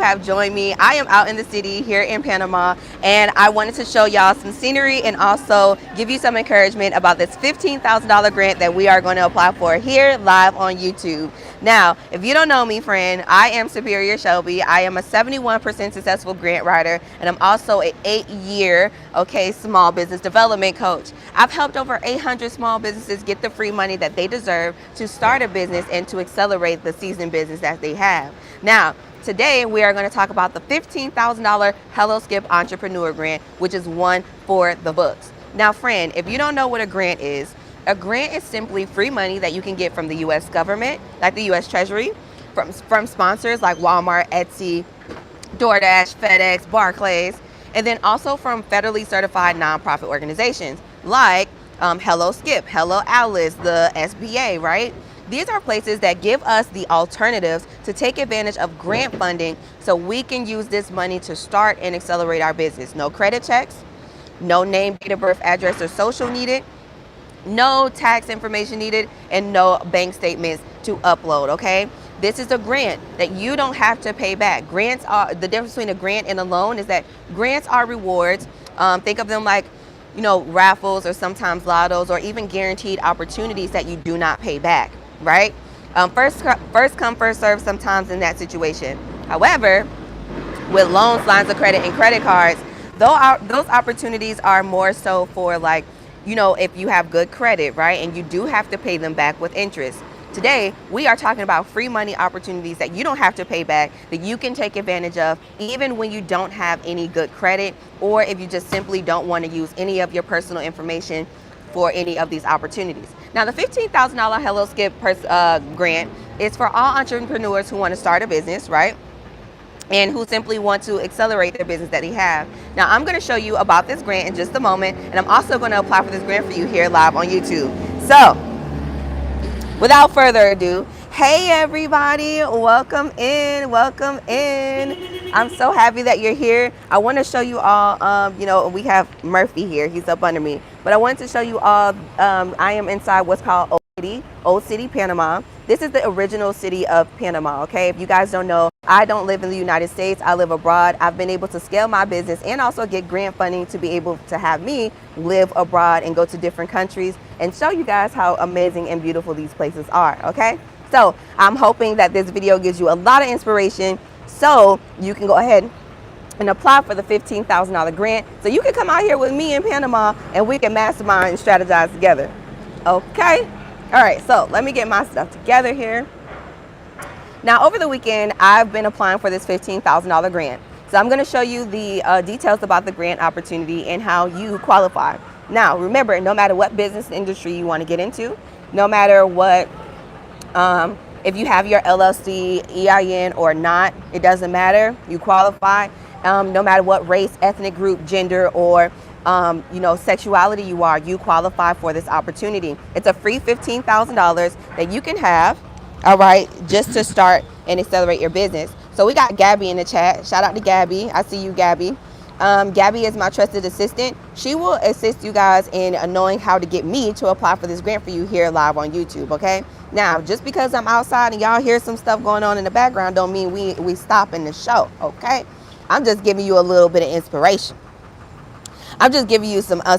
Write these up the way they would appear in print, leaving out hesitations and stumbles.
have joined me. I am out in the city here in Panama, and I wanted to show y'all some scenery and also give you some encouragement about this $15,000 grant that we are going to apply for here live on YouTube. Now, if you don't know me, friend, I am Superior Shelby. I am a 71% successful grant writer, and I'm also an 8-year, small business development coach. I've helped over 800 small businesses get the free money that they deserve to start a business and to accelerate the seasoned business that they have. Now, today we are going to talk about the $15,000 Hello Skip Entrepreneur Grant, which is one for the books. Now, friend, if you don't know what a grant is simply free money that you can get from the U.S. government, like the U.S. Treasury, from sponsors like Walmart, Etsy, DoorDash, FedEx, Barclays, and then also from federally certified nonprofit organizations like Hello Skip, Hello Alice, the SBA, right? These are places that give us the alternatives to take advantage of grant funding so we can use this money to start and accelerate our business. No credit checks, no name, date of birth, address, or social needed, no tax information needed, and no bank statements to upload, okay? This is a grant that you don't have to pay back. Grants are, the difference between a grant and a loan is that grants are rewards. Think of them like, raffles or sometimes lottos or even guaranteed opportunities that you do not pay back, right? First come, first serve sometimes in that situation. However, with loans, lines of credit, and credit cards, those opportunities are more so for like, if you have good credit, right? And you do have to pay them back with interest. Today, we are talking about free money opportunities that you don't have to pay back, that you can take advantage of even when you don't have any good credit, or if you just simply don't want to use any of your personal information for any of these opportunities. Now, the $15,000 Hello Skip grant is for all entrepreneurs who want to start a business, right? And who simply want to accelerate their business that they have. Now, I'm going to show you about this grant in just a moment, and I'm also going to apply for this grant for you here live on YouTube. So, without further ado, hey everybody, welcome in, welcome in. I'm so happy that you're here. I want to show you all, we have Murphy here, he's up under me, but I wanted to show you all, I am inside what's called Old City, Panama. This is the original city of Panama, okay? If you guys don't know, I don't live in the United States, I live abroad. I've been able to scale my business and also get grant funding to be able to have me live abroad and go to different countries and show you guys how amazing and beautiful these places are, okay? So I'm hoping that this video gives you a lot of inspiration so you can go ahead and apply for the $15,000 grant so you can come out here with me in Panama and we can mastermind and strategize together, okay? All right, so let me get my stuff together here. Now, over the weekend, I've been applying for this $15,000 grant. So I'm going to show you the details about the grant opportunity and how you qualify. Now, remember, no matter what business industry you want to get into, no matter what, if you have your LLC EIN or not, it doesn't matter. You qualify. No matter what race, ethnic group, gender, or sexuality you qualify for this opportunity. It's a free $15,000 that you can have, all right, just to start and accelerate your business. So we got Gabby in the chat. Shout out to Gabby. I see you, Gabby. Gabby is my trusted assistant. She will assist you guys in knowing how to get me to apply for this grant for you here live on YouTube, okay? Now, just because I'm outside and y'all hear some stuff going on in the background don't mean we stopping the show, okay? I'm just giving you a little bit of inspiration. I'm just giving you some out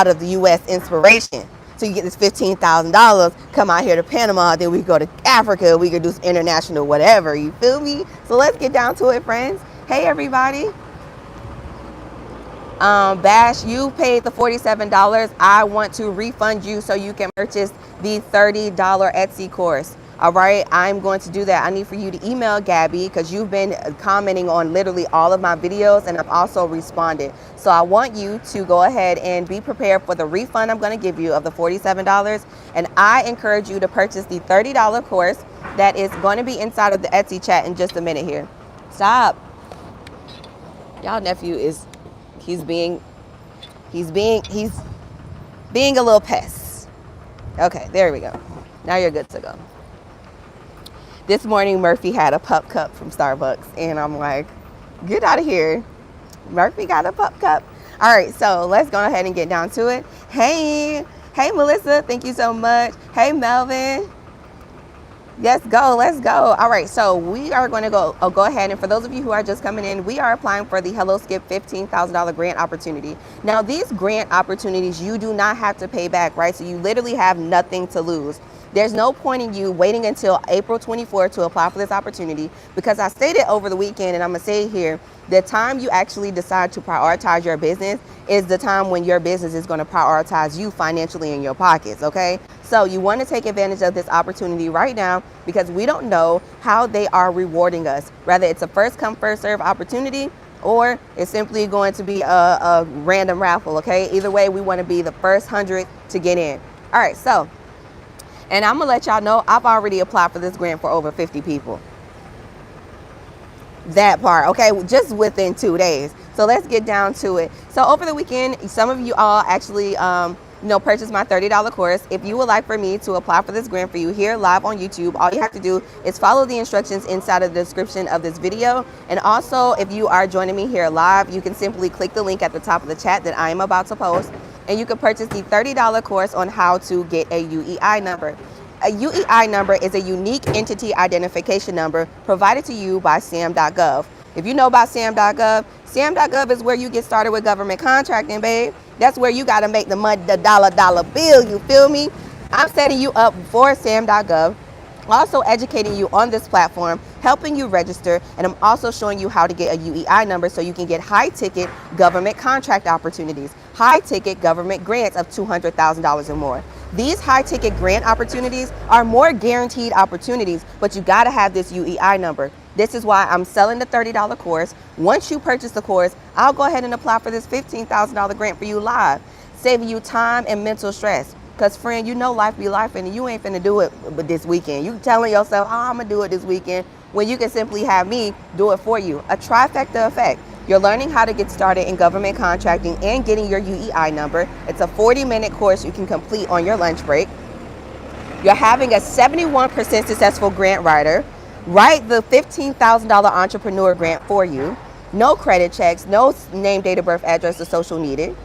of the U.S. inspiration. So you get this $15,000, come out here to Panama, then we go to Africa, we could do some international whatever, you feel me? So let's get down to it, friends. Hey, everybody. Bash, you paid the $47. I want to refund you so you can purchase the $30 Etsy course. All right, I'm going to do that. I need for you to email Gabby because you've been commenting on literally all of my videos and I've also responded. So I want you to go ahead and be prepared for the refund I'm going to give you of the $47. And I encourage you to purchase the $30 course that is going to be inside of the Etsy chat in just a minute here. Stop. Y'all nephew he's being a little pest. Okay, there we go. Now you're good to go. This morning, Murphy had a pup cup from Starbucks, and I'm like, get out of here. Murphy got a pup cup. All right, so let's go ahead and get down to it. Hey, Melissa, thank you so much. Hey, Melvin. Let's go, let's go. All right, so we are going to go ahead, and for those of you who are just coming in, we are applying for the Hello Skip $15,000 grant opportunity. Now, these grant opportunities, you do not have to pay back, right? So you literally have nothing to lose. There's no point in you waiting until April 24th to apply for this opportunity, because I stated over the weekend, and I'm gonna say it here, the time you actually decide to prioritize your business is the time when your business is gonna prioritize you financially in your pockets, okay? So you wanna take advantage of this opportunity right now, because we don't know how they are rewarding us. Whether it's a first come, first serve opportunity, or it's simply going to be a random raffle, okay? Either way, we wanna be the first 100 to get in. All right, so, and I'm gonna let y'all know, I've already applied for this grant for over 50 people. That part, okay, just within 2 days. So let's get down to it. So over the weekend, some of you all actually purchased my $30 course. If you would like for me to apply for this grant for you here live on YouTube, all you have to do is follow the instructions inside of the description of this video. And also, if you are joining me here live, you can simply click the link at the top of the chat that I am about to post, and you can purchase the $30 course on how to get a UEI number. A UEI number is a unique entity identification number provided to you by sam.gov. If you know about sam.gov, sam.gov is where you get started with government contracting, babe. That's where you got to make the money, the dollar bill, you feel me? I'm setting you up for sam.gov, also educating you on this platform, helping you register, and I'm also showing you how to get a UEI number so you can get high-ticket government contract opportunities, high-ticket government grants of $200,000 or more. These high-ticket grant opportunities are more guaranteed opportunities, but you gotta have this UEI number. This is why I'm selling the $30 course. Once you purchase the course, I'll go ahead and apply for this $15,000 grant for you live, saving you time and mental stress. Because friend, you know life be life, and you ain't finna do it this weekend. You telling yourself, oh, I'm gonna do it this weekend, when you can simply have me do it for you. A trifecta effect. You're learning how to get started in government contracting and getting your UEI number. It's a 40-minute course you can complete on your lunch break. You're having a 71% successful grant writer write the $15,000 entrepreneur grant for you. No credit checks, no name, date of birth, address, or social needed.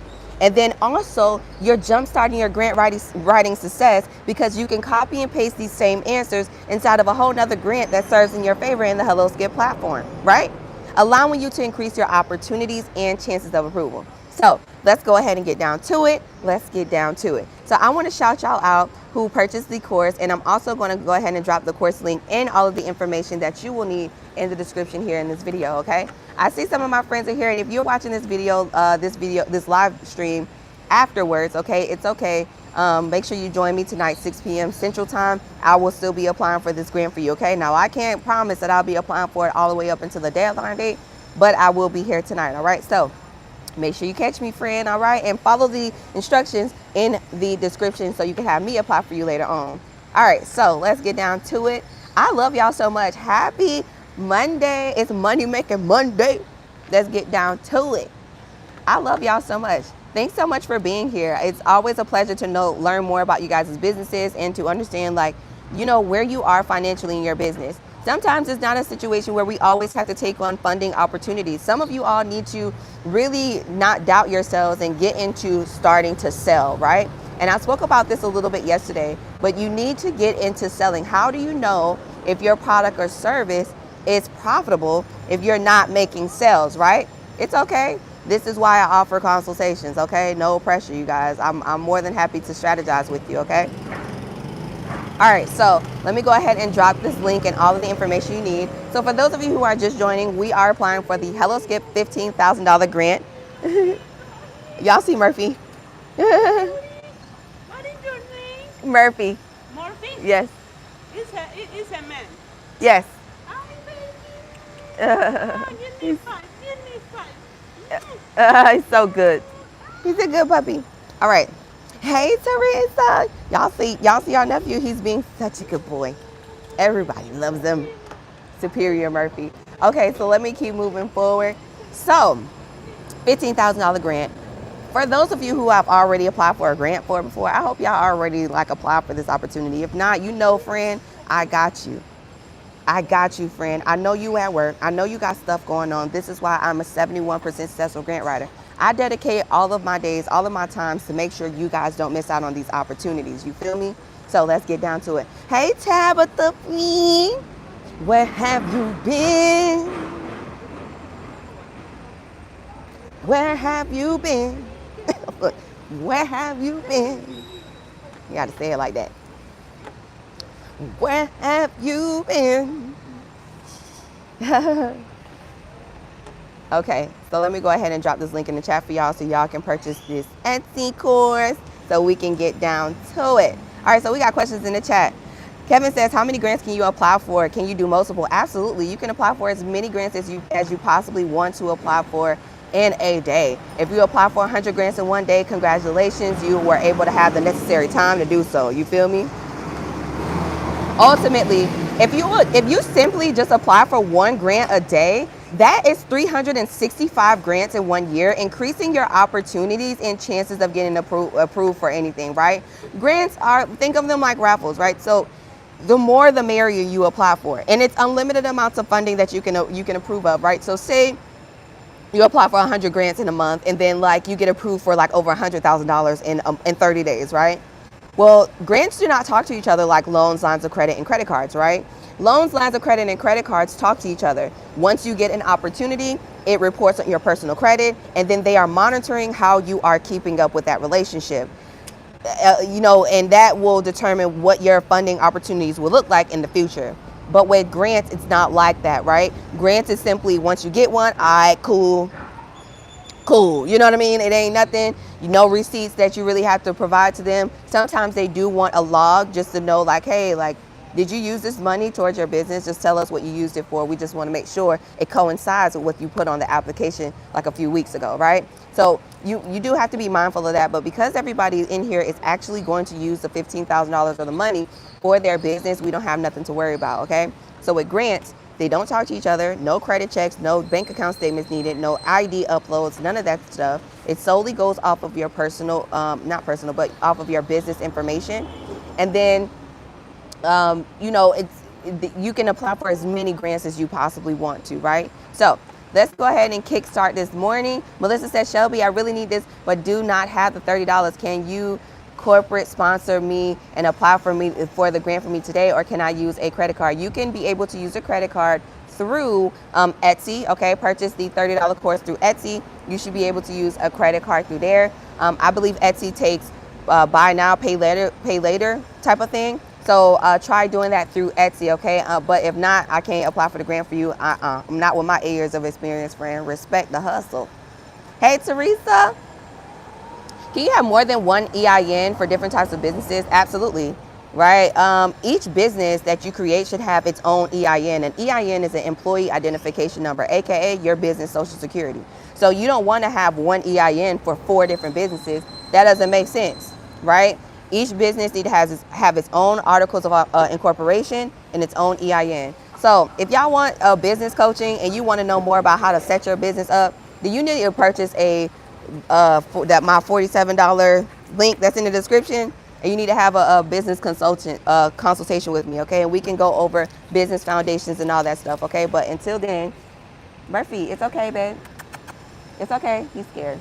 And then also, you're jumpstarting your grant writing success, because you can copy and paste these same answers inside of a whole nother grant that serves in your favor in the Hello Skip platform, right? Allowing you to increase your opportunities and chances of approval. So let's go ahead and get down to it. Let's get down to it. So I want to shout y'all out who purchased the course, and I'm also going to go ahead and drop the course link and all of the information that you will need in the description here in this video, okay? I see some of my friends are here, and if you're watching this video, this live stream afterwards, okay, it's okay. Make sure you join me tonight, 6 p.m. Central Time. I will still be applying for this grant for you, okay? Now, I can't promise that I'll be applying for it all the way up until the deadline date, but I will be here tonight, all right? So make sure you catch me, friend, all right? And follow the instructions in the description so you can have me apply for you later on. All right, so let's get down to it. I love y'all so much. Happy Monday. It's Money Making Monday. Let's get down to it. I love y'all so much. Thanks so much for being here. It's always a pleasure to learn more about you guys' businesses and to understand, where you are financially in your business. Sometimes it's not a situation where we always have to take on funding opportunities. Some of you all need to really not doubt yourselves and get into starting to sell, right? And I spoke about this a little bit yesterday, but you need to get into selling. How do you know if your product or service is profitable if you're not making sales, right? It's okay. This is why I offer consultations, okay? No pressure, you guys. I'm more than happy to strategize with you, okay? All right, so let me go ahead and drop this link and all of the information you need. So for those of you who are just joining, we are applying for the Hello Skip $15,000 grant. Y'all see Murphy? What is your name? Murphy. Murphy? Yes. It's a man. Yes. Hi, baby. Give me five. Give me five. He's so good. He's a good puppy. All right. Hey, Teresa. Y'all see our nephew? He's being such a good boy. Everybody loves him. Superior Murphy. Okay, so let me keep moving forward. So, $15,000 grant. For those of you who have already applied for a grant for it before, I hope y'all already applied for this opportunity. If not, friend, I got you. I got you, friend. I know you at work. I know you got stuff going on. This is why I'm a 71% successful grant writer. I dedicate all of my days, all of my times to make sure you guys don't miss out on these opportunities. You feel me? So let's get down to it. Hey, Tabitha, where have you been? Where have you been? Where have you been? You got to say it like that. Where have you been? Okay, so let me go ahead and drop this link in the chat for y'all so y'all can purchase this Etsy course so we can get down to it. All right, so we got questions in the chat. Kevin says, how many grants can you apply for? Can you do multiple? Absolutely. You can apply for as many grants as you possibly want to apply for in a day. If you apply for 100 grants in one day, congratulations. You were able to have the necessary time to do so. You feel me? Ultimately, if you simply just apply for one grant a day, that is 365 grants in 1 year, increasing your opportunities and chances of getting approved for anything, right? Grants are, think of them like raffles, right? So the more the merrier you apply for, and it's unlimited amounts of funding that you can approve of, right? So say you apply for 100 grants in a month, and then like you get approved for like over $100,000 in 30 days, right? Well, grants do not talk to each other like loans, lines of credit, and credit cards, right? Loans, lines of credit, and credit cards talk to each other. Once you get an opportunity, it reports on your personal credit, and then they are monitoring how you are keeping up with that relationship. And that will determine what your funding opportunities will look like in the future. But with grants, it's not like that, right? Grants is simply once you get one, all right, cool. You know what I mean? It ain't nothing, no receipts that you really have to provide to them. Sometimes they do want a log just to know like, hey, like, did you use this money towards your business? Just tell us what you used it for. We just want to make sure it coincides with what you put on the application like a few weeks ago, right? So you do have to be mindful of that. But because everybody in here is actually going to use the $15,000 of the money for their business, we don't have nothing to worry about, okay? So with grants, they don't talk to each other, no credit checks, no bank account statements needed, no ID uploads, none of that stuff. It solely goes off of your personal, not personal, but off of your business information. And then, you can apply for as many grants as you possibly want to, right? So let's go ahead and kickstart this morning. Melissa says, Shelby, I really need this, but do not have the $30. Can you corporate sponsor me and apply for the grant for me today, or can I use a credit card? You can be able to use a credit card through Etsy, okay? Purchase the $30 course through Etsy. You should be able to use a credit card through there. I believe Etsy takes buy now, pay later type of thing. So try doing that through Etsy, okay? But if not, I can't apply for the grant for you. I'm not with my 8 years of experience, friend. Respect the hustle. Hey, Teresa. Can you have more than one EIN for different types of businesses? Absolutely, right? Each business that you create should have its own EIN. An EIN is an employee identification number, AKA your business social security. So you don't want to have one EIN for 4 different businesses. That doesn't make sense, right? Each business needs to have its own articles of incorporation and its own EIN. So if y'all want business coaching and you want to know more about how to set your business up, then you need to purchase my $47 link that's in the description, and you need to have a business consultation with me, okay? And we can go over business foundations and all that stuff, okay? But until then, Murphy, it's okay, babe. It's okay. He's scared.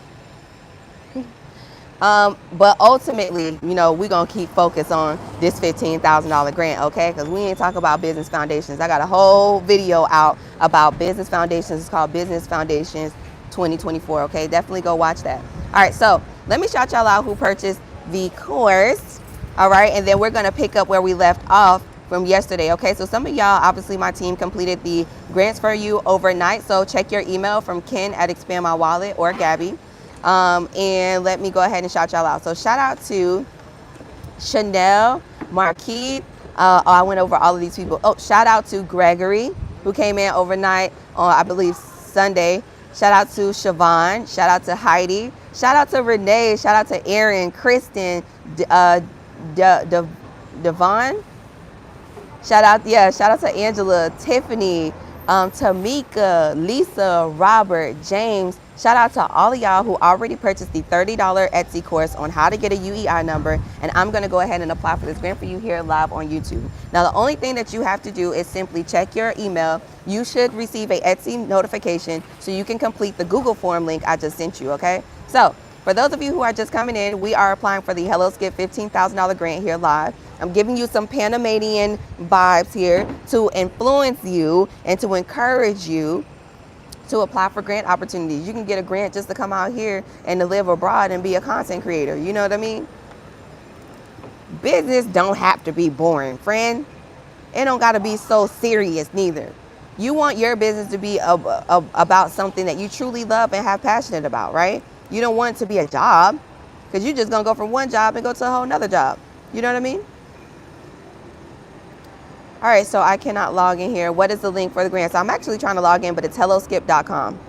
But ultimately, we're going to keep focus on this $15,000 grant, okay? Because we ain't talking about business foundations. I got a whole video out about business foundations. It's called Business Foundations 2024, okay? Definitely go watch that. All right, so let me shout y'all out who purchased the course, all right? And then we're going to pick up where we left off from yesterday, okay? So some of y'all, obviously my team completed the grants for you overnight. So check your email from Ken at Expand My Wallet or Gabby. And let me go ahead and shout y'all out. So shout out to Chanel, Marquis. I went over all of these people. Oh, shout out to Gregory, who came in overnight on, I believe, Sunday. Shout out to Siobhan. Shout out to Heidi. Shout out to Renee. Shout out to Erin, Kristen, Devon. Shout out to Angela, Tiffany, Tamika, Lisa, Robert, James. Shout out to all of y'all who already purchased the $30 Etsy course on how to get a UEI number. And I'm going to go ahead and apply for this grant for you here live on YouTube. Now, the only thing that you have to do is simply check your email. You should receive a Etsy notification so you can complete the Google form link I just sent you, okay? So for those of you who are just coming in, we are applying for the Hello Skip $15,000 grant here live. I'm giving you some Panamanian vibes here to influence you and to encourage you to apply for grant opportunities. You can get a grant just to come out here and to live abroad and be a content creator. You know what I mean? Business don't have to be boring, friend. It don't got to be so serious neither. You want your business to be about something that you truly love and have passionate about, right? You don't want it to be a job, because you're just going to go from one job and go to a whole nother job. You know what I mean? All right, so I cannot log in here. What is the link for the grant? So I'm actually trying to log in, but it's helloskip.com.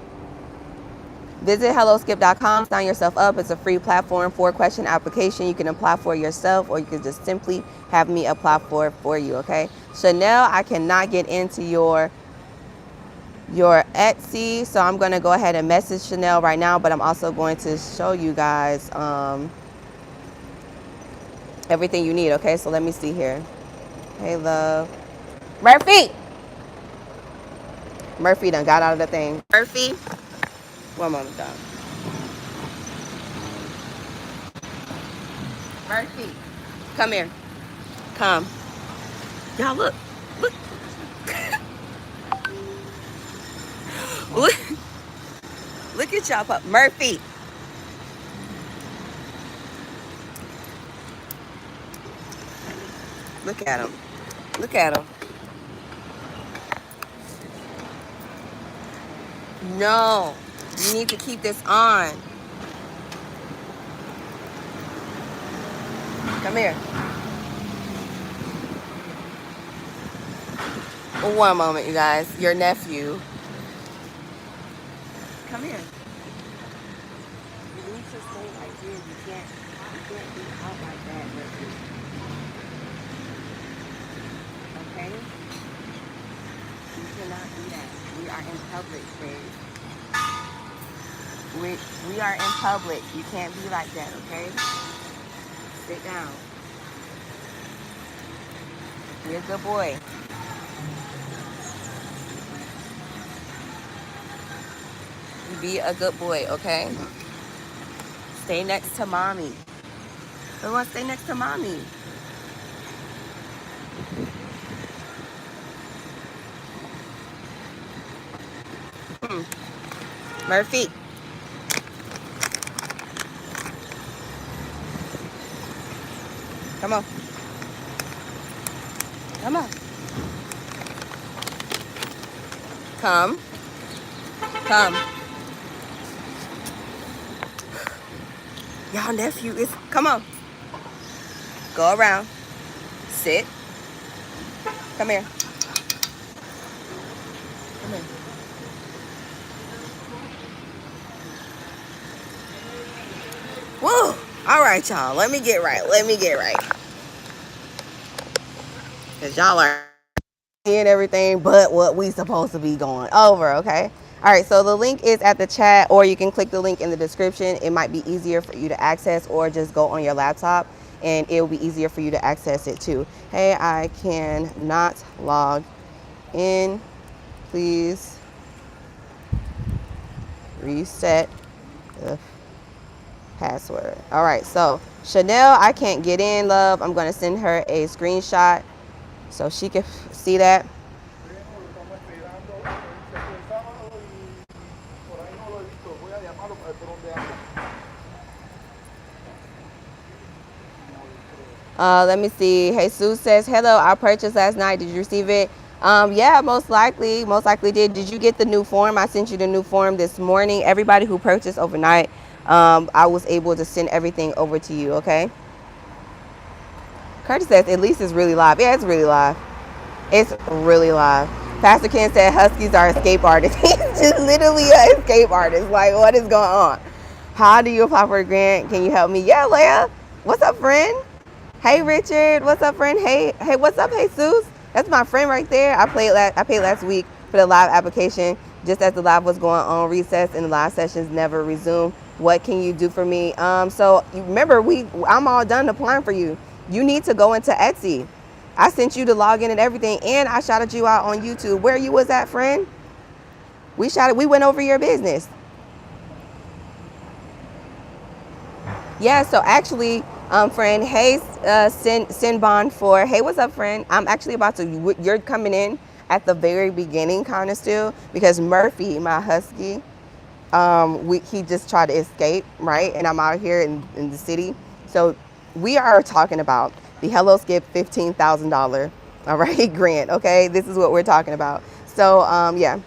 Visit helloskip.com, sign yourself up. It's a free platform, 4-question application. You can apply for yourself, or you can just simply have me apply for you, okay? Chanel, I cannot get into your Etsy, so I'm going to go ahead and message Chanel right now, but I'm also going to show you guys everything you need, okay? So let me see here. Hey, love. Murphy done got out of the thing. Murphy, one moment, dog. Murphy, come here. Come. Y'all look. Look. look. Look at y'all pup. Murphy. Look at him. Look at him. No. You need to keep this on. Come here. One moment, you guys. Your nephew. Come here. You need to stay right here. You can't be out like that, Murphy. Okay? You cannot do that. We are in public, friends. We are in public. You can't be like that, okay? Sit down. You're a good boy. You be a good boy, okay? Stay next to mommy. Everyone stay next to mommy. Murphy. Come on. Come on. Come. Come. Y'all nephew is, come on. Go around. Sit. Come here. Come here. Woo! All right, y'all. Let me get right. Because y'all are seeing everything but what we supposed to be going over, okay? All right, so the link is at the chat, or you can click the link in the description. It might be easier for you to access, or just go on your laptop and it will be easier for you to access it too. Hey, I cannot log in. Please reset the password. All right, so Chanel, I can't get in, love. I'm going to send her a screenshot so she can see that. Let me see. Jesus says, hello, I purchased last night. Did you receive it? Yeah, most likely did. Did you get the new form? I sent you the new form this morning. Everybody who purchased overnight, I was able to send everything over to you, okay? Curtis says, at least it's really live. Yeah, it's really live. It's really live. Pastor Ken said Huskies are escape artists. He's just literally an escape artist. Like, what is going on? How do you apply for a grant? Can you help me? Yeah, Leia. What's up, friend? Hey, Richard. What's up, friend? Hey, what's up, Jesus? That's my friend right there. I paid last week for the live application, just as the live was going on recess and the live sessions never resumed. What can you do for me? So remember, I'm all done applying for you. You need to go into Etsy. I sent you the login and everything, and I shouted you out on YouTube. Where you was at, friend? We went over your business. Yeah, so actually, Friend, hey, Sin Bond 4. Hey, what's up, friend? I'm actually about to, you're coming in at the very beginning kind of still because Murphy, my husky, he just tried to escape, right? And I'm out here in the city. So we are talking about the Hello Skip $15,000, all right, grant, okay? This is what we're talking about. So, yeah,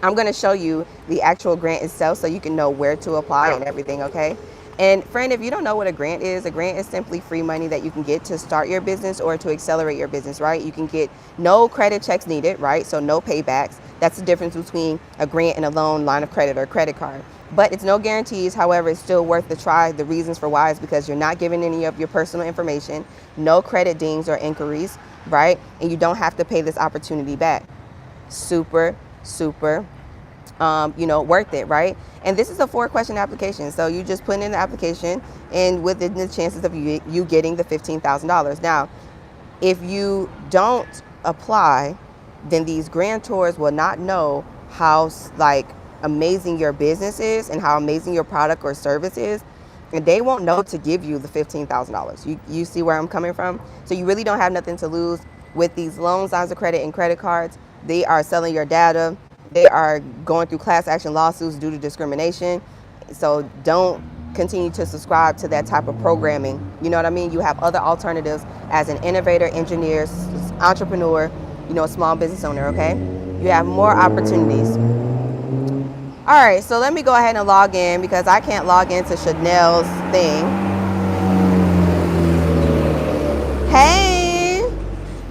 I'm going to show you the actual grant itself so you can know where to apply and everything, okay? And friend, if you don't know what a grant is simply free money that you can get to start your business or to accelerate your business, right? You can get no credit checks needed, right? So no paybacks. That's the difference between a grant and a loan, line of credit, or credit card. But it's no guarantees. However, it's still worth the try. The reasons for why is because you're not giving any of your personal information, no credit dings or inquiries, right? And you don't have to pay this opportunity back. Super, super worth it, right? And this is a 4-question application. So you just put in the application and within the chances of you getting the $15,000. Now, if you don't apply, then these grantors will not know how amazing your business is and how amazing your product or service is. And they won't know to give you the $15,000. You see where I'm coming from? So you really don't have nothing to lose with these loans, lines of credit, and credit cards. They are selling your data. They are going through class action lawsuits due to discrimination. So don't continue to subscribe to that type of programming. You know what I mean? You have other alternatives as an innovator, engineer, entrepreneur, small business owner, okay? You have more opportunities. All right, so let me go ahead and log in because I can't log into Chanel's thing. Hey,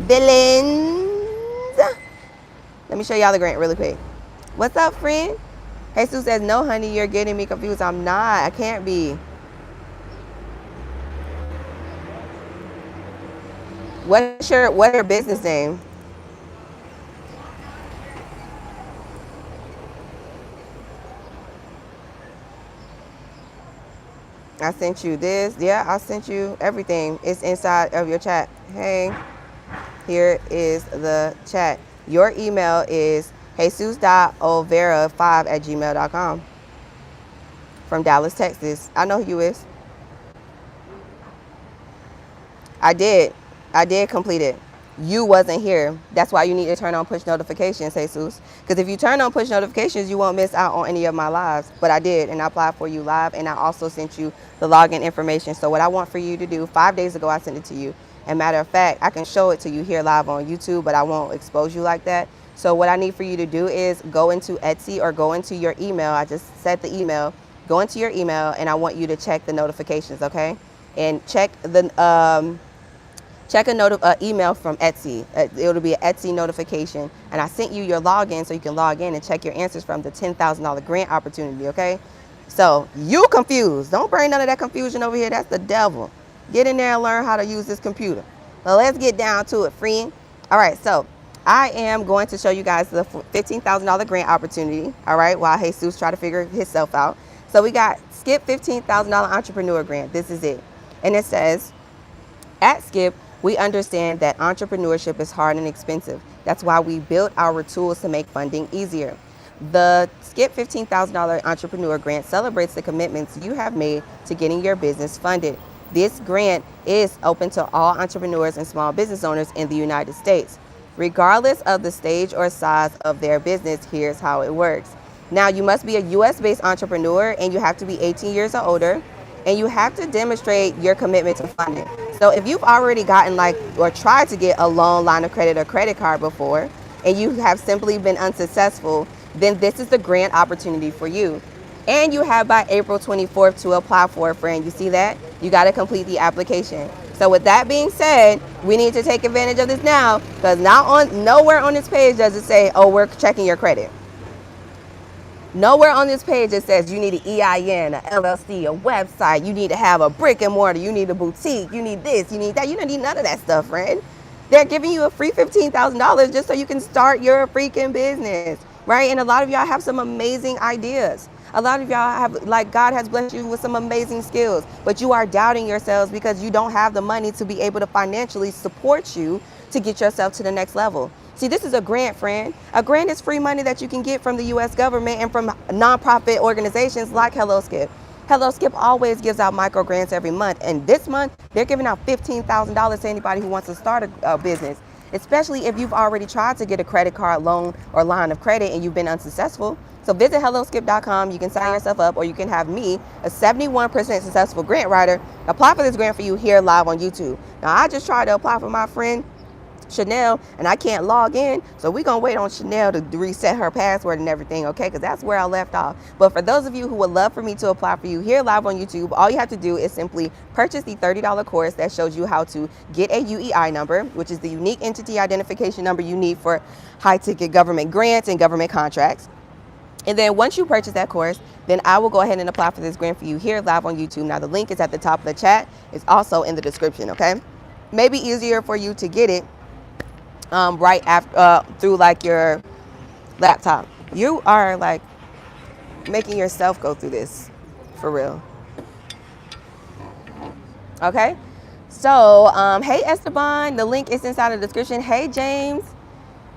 villains. Let me show y'all the grant really quick. What's up, friend? Jesus says, no, honey, you're getting me confused. I'm not. I can't be. What's your business name? I sent you this. Yeah, I sent you everything. It's inside of your chat. Hey, here is the chat. Your email is jesus.olvera5@gmail.com from Dallas, Texas. I know who you is. I did complete it. You wasn't here. That's why you need to turn on push notifications, Jesus. Because if you turn on push notifications, you won't miss out on any of my lives. But I did, and I applied for you live, and I also sent you the login information. So what I want for you to do, 5 days ago I sent it to you. And matter of fact, I can show it to you here live on YouTube, but I won't expose you like that. So what I need for you to do is go into Etsy or go into your email. I just set the email. Go into your email, and I want you to check the notifications, okay? And check the email from Etsy. It'll be an Etsy notification. And I sent you your login so you can log in and check your answers from the $10,000 grant opportunity, okay? So you confused. Don't bring none of that confusion over here. That's the devil. Get in there and learn how to use this computer. Well, let's get down to it, friend. All right, so I am going to show you guys the $15,000 grant opportunity, all right, while Jesus try to figure himself out. So we got Skip $15,000 entrepreneur grant. This is it. And it says, at Skip, we understand that entrepreneurship is hard and expensive. That's why we built our tools to make funding easier. The Skip $15,000 entrepreneur grant celebrates the commitments you have made to getting your business funded. This grant is open to all entrepreneurs and small business owners in the United States. Regardless of the stage or size of their business, here's how it works. Now, you must be a US-based entrepreneur and you have to be 18 years or older. And you have to demonstrate your commitment to funding. So if you've already gotten or tried to get a loan, line of credit, or credit card before, and you have simply been unsuccessful, then this is the grant opportunity for you. And you have by April 24th to apply for it, friend. You see that? You got to complete the application. So with that being said, we need to take advantage of this now because nowhere on this page does it say, oh, we're checking your credit. Nowhere on this page it says you need an EIN, a LLC, a website, you need to have a brick and mortar, you need a boutique, you need this, you need that. You don't need none of that stuff, friend. They're giving you a free $15,000 just so you can start your freaking business, right? And a lot of y'all have some amazing ideas. A lot of y'all have, God has blessed you with some amazing skills, but you are doubting yourselves because you don't have the money to be able to financially support you to get yourself to the next level. See, this is a grant, friend. A grant is free money that you can get from the U.S. government and from nonprofit organizations like Hello Skip. Hello Skip always gives out micro grants every month, and this month they're giving out $15,000 to anybody who wants to start a business, especially if you've already tried to get a credit card loan or line of credit and you've been unsuccessful. So visit helloskip.com. You can sign yourself up, or you can have me, a 71% successful grant writer, apply for this grant for you here live on YouTube. Now, I just tried to apply for my friend Chanel, and I can't log in, so we're gonna wait on Chanel to reset her password and everything, okay, because that's where I left off. But for those of you who would love for me to apply for you here live on YouTube, all you have to do is simply purchase the $30 course that shows you how to get a UEI number, which is the unique entity identification number you need for high-ticket government grants and government contracts. And then once you purchase that course, then I will go ahead and apply for this grant for you here live on YouTube. Now, the link is at the top of the chat. It's also in the description, okay? Maybe easier for you to get it right after through like your laptop. You are like making yourself go through this for real. Okay, so hey Esteban, the link is inside the description. Hey James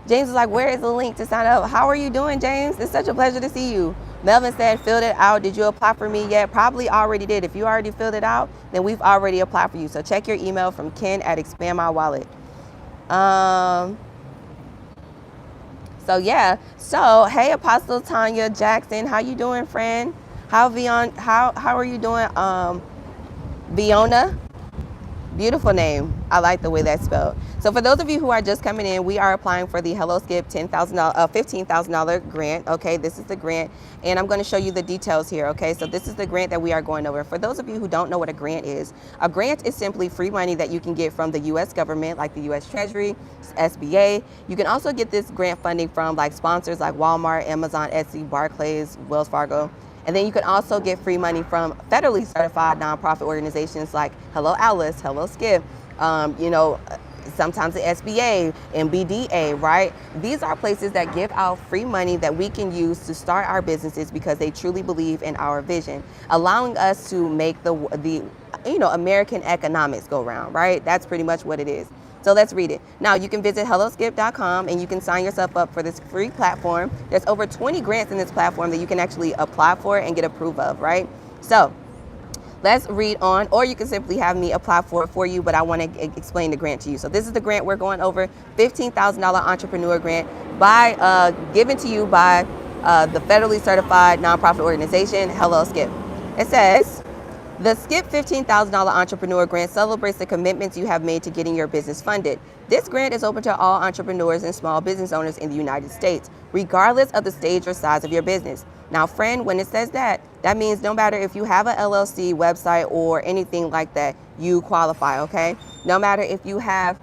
is like, where is the link to sign up? How are you doing, James? It's such a pleasure to see you. Melvin said, filled it out. Did you apply for me yet? Probably already did. If you already filled it out, then we've already applied for you. So check your email from Ken at Expand My Wallet. So yeah, so hey Apostle Tanya Jackson, how you doing, friend? How are you doing? Viona, beautiful name. I like the way that's spelled. So for those of you who are just coming in, we are applying for the Hello Skip $15,000 grant. Okay, this is the grant, and I'm going to show you the details here. Okay, so this is the grant that we are going over. For those of you who don't know what a grant is simply free money that you can get from the U.S. government, like the U.S. Treasury, SBA. You can also get this grant funding from like sponsors like Walmart, Amazon, Etsy, Barclays, Wells Fargo. And then you can also get free money from federally certified nonprofit organizations like Hello Alice, Hello Skip, sometimes the SBA and BDA, right? These are places that give out free money that we can use to start our businesses because they truly believe in our vision, allowing us to make the American economics go round, right? That's pretty much what it is. So let's read it. Now you can visit helloskip.com and you can sign yourself up for this free platform. There's over 20 grants in this platform that you can actually apply for and get approved of, right? So let's read on, or you can simply have me apply for you, but I want to explain the grant to you. So this is the grant we're going over, $15,000 entrepreneur grant given to you by the federally certified nonprofit organization, Hello Skip. It says, the Skip $15,000 entrepreneur grant celebrates the commitments you have made to getting your business funded. This grant is open to all entrepreneurs and small business owners in the United States, regardless of the stage or size of your business. Now, friend, when it says that means no matter if you have an LLC, website, or anything like that, you qualify, okay? No matter if you have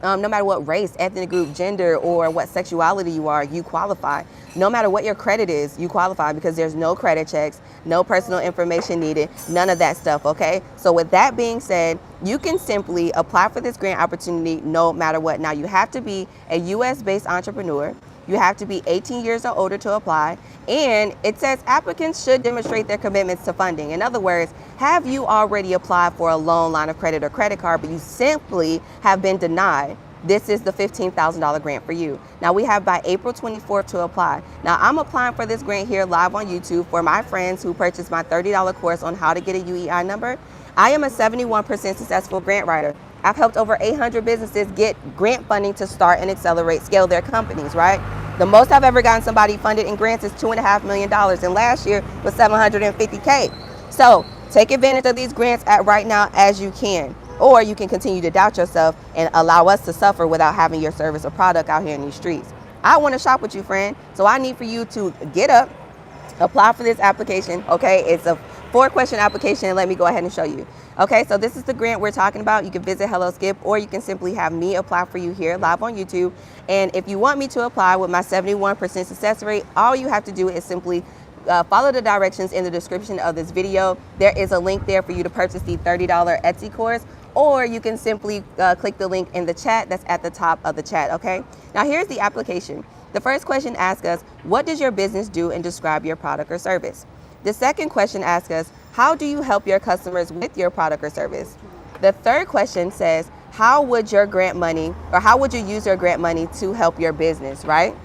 no matter what race, ethnic group, gender, or what sexuality you are, you qualify. No matter what your credit is, you qualify because there's no credit checks, no personal information needed, none of that stuff, okay? So with that being said, you can simply apply for this grant opportunity no matter what. Now, you have to be a US-based entrepreneur. You have to be 18 years or older to apply. And it says applicants should demonstrate their commitments to funding. In other words, have you already applied for a loan, line of credit, or credit card, but you simply have been denied? This is the $15,000 grant for you. Now, we have by April 24th to apply. Now, I'm applying for this grant here live on YouTube for my friends who purchased my $30 course on how to get a UEI number. I am a 71% successful grant writer. I've helped over 800 businesses get grant funding to start and scale their companies, right? The most I've ever gotten somebody funded in grants is $2.5 million, and last year was $750K. So take advantage of these grants right now as you can, or you can continue to doubt yourself and allow us to suffer without having your service or product out here in these streets. I want to shop with you, friend, so I need for you to get up, apply for this application, okay? It's a 4-question application, and let me go ahead and show you. Okay, so this is the grant we're talking about. You can visit Hello Skip, or you can simply have me apply for you here live on YouTube. And if you want me to apply with my 71% success rate, all you have to do is simply follow the directions in the description of this video. There is a link there for you to purchase the $30 Etsy course, or you can simply click the link in the chat that's at the top of the chat, okay? Now here's the application. The first question asks us, what does your business do, and describe your product or service? The second question asks us, how do you help your customers with your product or service? The third question says, how would your grant money, or how would you use your grant money to help your business, right?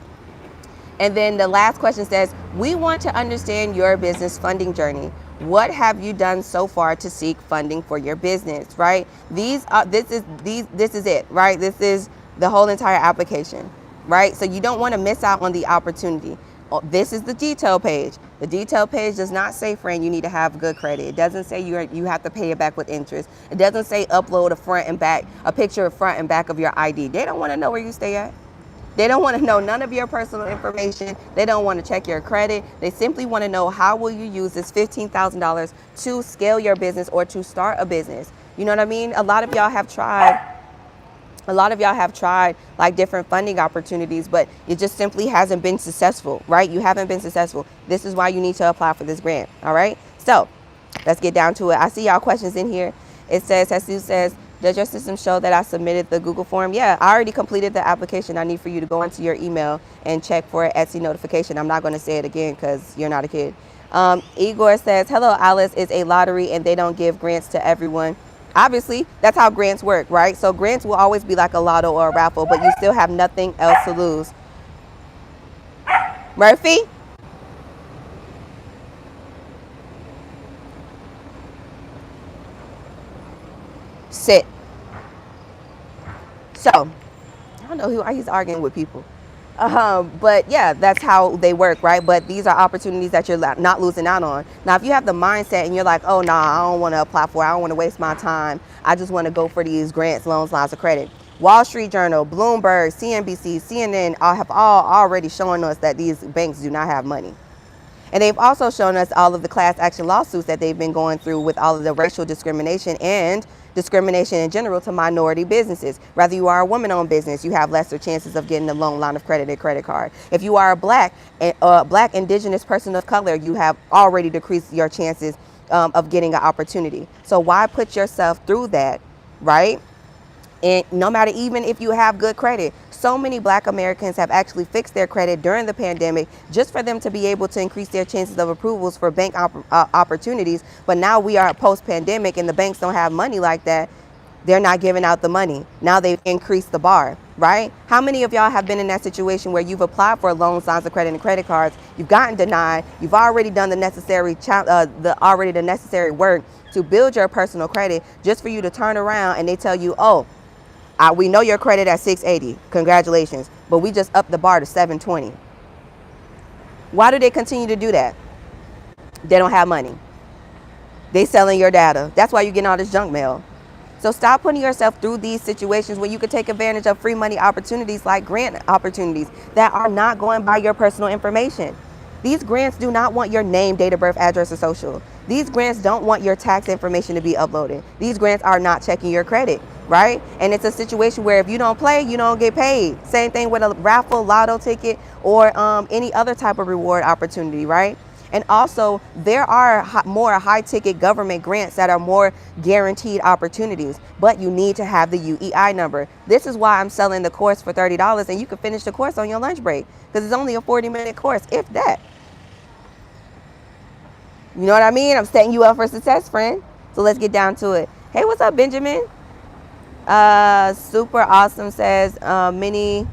And then the last question says, we want to understand your business funding journey. What have you done so far to seek funding for your business, right? This is it, right? This is the whole entire application, right? So you don't want to miss out on the opportunity. This is the detail page. The detail page does not say, friend, you need to have good credit. It doesn't say you have to pay it back with interest. It doesn't say upload a picture of front and back of your ID. They don't want to know where you stay at. They don't want to know none of your personal information. They don't want to check your credit. They simply want to know, how will you use this $15,000 to scale your business or to start a business? You know what I mean? A lot of y'all have tried like different funding opportunities, but it just simply hasn't been successful, right? You haven't been successful. This is why you need to apply for this grant, all right? So let's get down to it. I see y'all questions in here. It says, Jesus says, does your system show that I submitted the Google form? Yeah, I already completed the application. I need for you to go into your email and check for an Etsy notification. I'm not going to say it again because you're not a kid. Igor says, hello, Alice, is a lottery and they don't give grants to everyone. Obviously, that's how grants work, right? So grants will always be like a lotto or a raffle, but you still have nothing else to lose. Murphy? Sit. So, I don't know why he's arguing with people. But yeah, that's how they work, right? But these are opportunities that you're not losing out on. Now, if you have the mindset and you're like, oh, nah, I don't want to apply for it. I don't want to waste my time. I just want to go for these grants, loans, lines of credit. Wall Street Journal, Bloomberg, CNBC, CNN have all already shown us that these banks do not have money. And they've also shown us all of the class action lawsuits that they've been going through with all of the racial discrimination and discrimination in general to minority businesses. Whether you are a woman-owned business, you have lesser chances of getting a loan, line of credit, and credit card. If you are a black indigenous person of color, you have already decreased your chances of getting an opportunity. So why put yourself through that, right? And no matter, even if you have good credit, so many Black Americans have actually fixed their credit during the pandemic just for them to be able to increase their chances of approvals for bank opportunities. But now we are post-pandemic and the banks don't have money like that. They're not giving out the money. Now they've increased the bar, right? How many of y'all have been in that situation where you've applied for loans, lines of credit, and credit cards, you've gotten denied, you've already done the necessary work to build your personal credit, just for you to turn around and they tell you, oh, we know your credit at 680. Congratulations. But we just upped the bar to 720. Why do they continue to do that? They don't have money. They selling your data. That's why you're getting all this junk mail. So stop putting yourself through these situations where you could take advantage of free money opportunities like grant opportunities that are not going by your personal information. These grants do not want your name, date of birth, address, or social. These grants don't want your tax information to be uploaded. These grants are not checking your credit, right? And it's a situation where if you don't play, you don't get paid. Same thing with a raffle, lotto ticket, or any other type of reward opportunity, right? And also, there are more high-ticket government grants that are more guaranteed opportunities, but you need to have the UEI number. This is why I'm selling the course for $30, and you can finish the course on your lunch break, because it's only a 40-minute course, if that. You know what I mean? I'm setting you up for success, friend. So let's get down to it. Hey, what's up, Benjamin? Super awesome says, many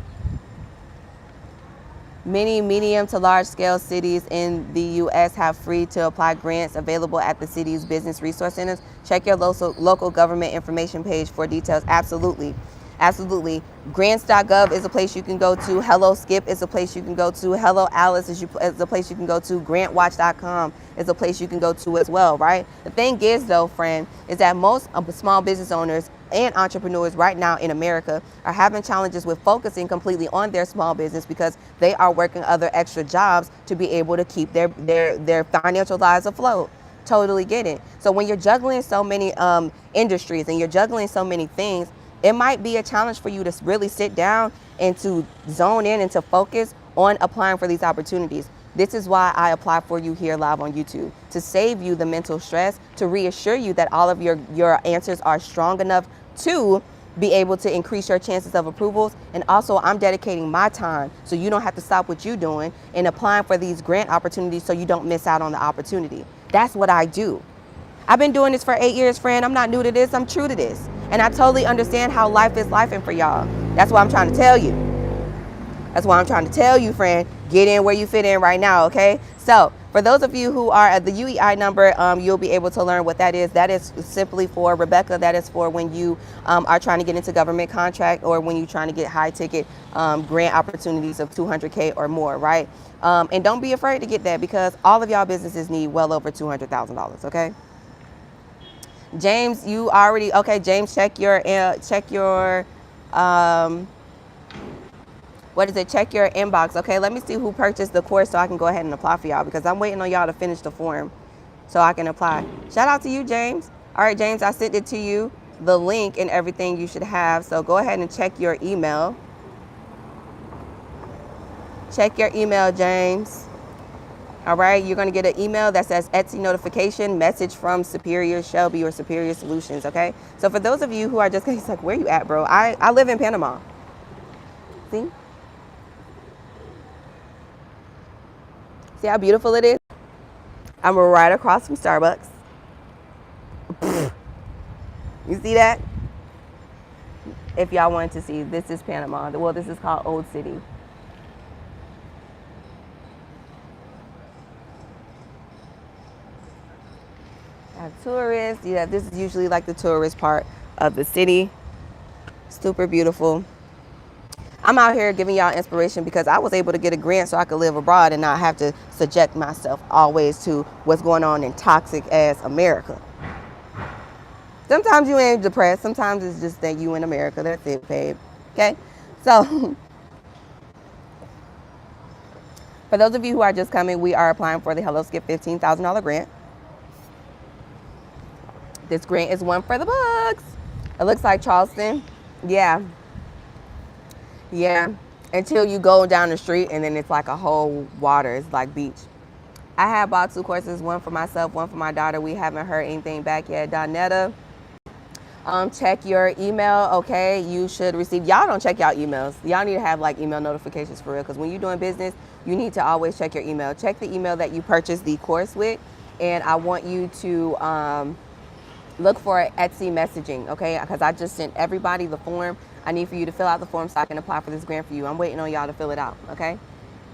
medium to large scale cities in the U.S. have free to apply grants available at the city's business resource centers. Check your local government information page for details. Absolutely. Absolutely. Grants.gov is a place you can go to. Hello Skip is a place you can go to. Hello Alice is a place you can go to. Grantwatch.com is a place you can go to as well, right? The thing is, though, friend, is that most of the small business owners and entrepreneurs right now in America are having challenges with focusing completely on their small business because they are working other extra jobs to be able to keep their financial lives afloat. Totally get it. So when you're juggling so many industries and you're juggling so many things, it might be a challenge for you to really sit down and to zone in and to focus on applying for these opportunities. This is why I apply for you here live on YouTube, to save you the mental stress, to reassure you that all of your answers are strong enough to be able to increase your chances of approvals. And also, I'm dedicating my time so you don't have to stop what you're doing and applying for these grant opportunities so you don't miss out on the opportunity. That's what I do. I've been doing this for 8 years, friend. I'm not new to this. I'm true to this. And I totally understand how life is lifing for y'all. That's what I'm trying to tell you. That's why I'm trying to tell you, friend, get in where you fit in right now, okay? So For those of you who are at the UEI number, you'll be able to learn what that is. That is simply for Rebecca. That is for when you are trying to get into government contract, or when you're trying to get high ticket grant opportunities of 200K or more, right? And don't be afraid to get that, because all of y'all businesses need well over $200,000. Okay. James, you already okay? James, check your what is it? Check your inbox. Okay, let me see who purchased the course so I can go ahead and apply for y'all, because I'm waiting on y'all to finish the form so I can apply. Shout out to you, James. All right, James, I sent it to you, the link and everything you should have. So go ahead and check your email. Check your email, James. All right, you're going to get an email that says Etsy notification message from Superior Shelby or Superior Solutions. Okay, so for those of you who are just, he's like, where you at, bro? I live in Panama. See? See how beautiful it is? I'm right across from Starbucks. You see that? If y'all wanted to see, this is Panama. Well, this is called Old City. I have tourists. Yeah, this is usually like the tourist part of the city. Super beautiful. I'm out here giving y'all inspiration because I was able to get a grant so I could live abroad and not have to subject myself always to what's going on in toxic ass America. Sometimes you ain't depressed. Sometimes it's just that you in America. That's it, babe. Okay? So, for those of you who are just coming, we are applying for the Hello Skip $15,000 grant. This grant is one for the books. It looks like Charleston. Yeah. Yeah, until you go down the street and then it's like a whole water. It's like beach. I have bought 2 courses, one for myself, one for my daughter. We haven't heard anything back yet. Donetta, check your email, okay? You should receive, y'all don't check y'all emails. Y'all need to have like email notifications for real, because when you're doing business, you need to always check your email. Check the email that you purchased the course with, and I want you to look for Etsy messaging, okay? Because I just sent everybody the form. I need for you to fill out the form so I can apply for this grant for you. I'm waiting on y'all to fill it out, okay?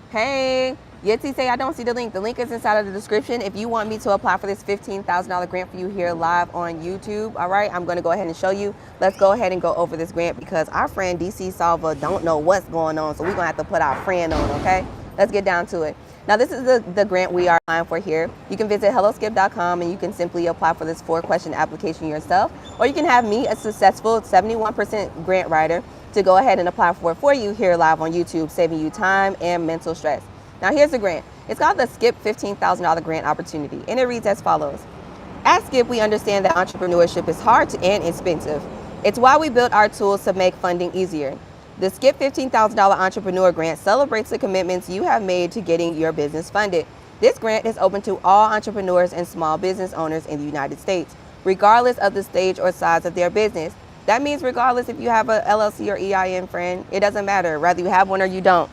Hey, Yeti say I don't see the link. The link is inside of the description. If you want me to apply for this $15,000 grant for you here live on YouTube, all right, I'm going to go ahead and show you. Let's go ahead and go over this grant, because our friend DC Salva don't know what's going on, so we're going to have to put our friend on, okay? Let's get down to it. Now, this is the grant we are applying for here. You can visit helloskip.com and you can simply apply for this 4-question application yourself, or you can have me, a successful 71% grant writer, to go ahead and apply for you here live on YouTube, saving you time and mental stress. Now, here's the grant. It's called the Skip $15,000 Grant Opportunity, and it reads as follows. At Skip, we understand that entrepreneurship is hard and expensive. It's why we built our tools to make funding easier. The Skip $15,000 Entrepreneur Grant celebrates the commitments you have made to getting your business funded. This grant is open to all entrepreneurs and small business owners in the United States, regardless of the stage or size of their business. That means regardless if you have a LLC or EIN, friend, it doesn't matter. Whether you have one or you don't,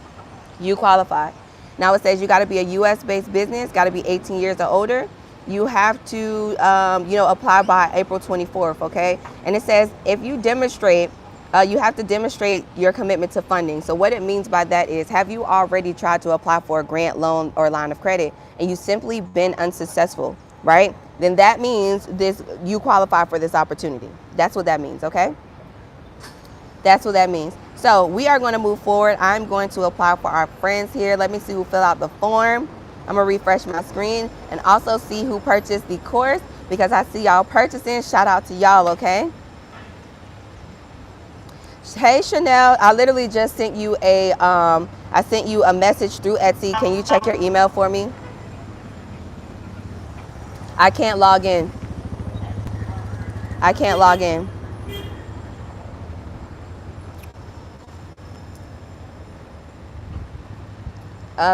you qualify. Now it says you got to be a U.S.-based business, got to be 18 years or older. You have to, apply by April 24th, okay? And it says if you demonstrate, you have to demonstrate your commitment to funding. So what it means by that is, have you already tried to apply for a grant, loan, or line of credit, and you simply been unsuccessful, right? Then that means you qualify for this opportunity. That's what that means, okay? That's what that means. So we are going to move forward. I'm going to apply for our friends here. Let me see who filled out the form. I'm going to refresh my screen and also see who purchased the course, because I see y'all purchasing. Shout out to y'all, okay? Hey Chanel, I literally just sent you a message through Etsy. Can you check your email for me? I can't log in. I can't log in.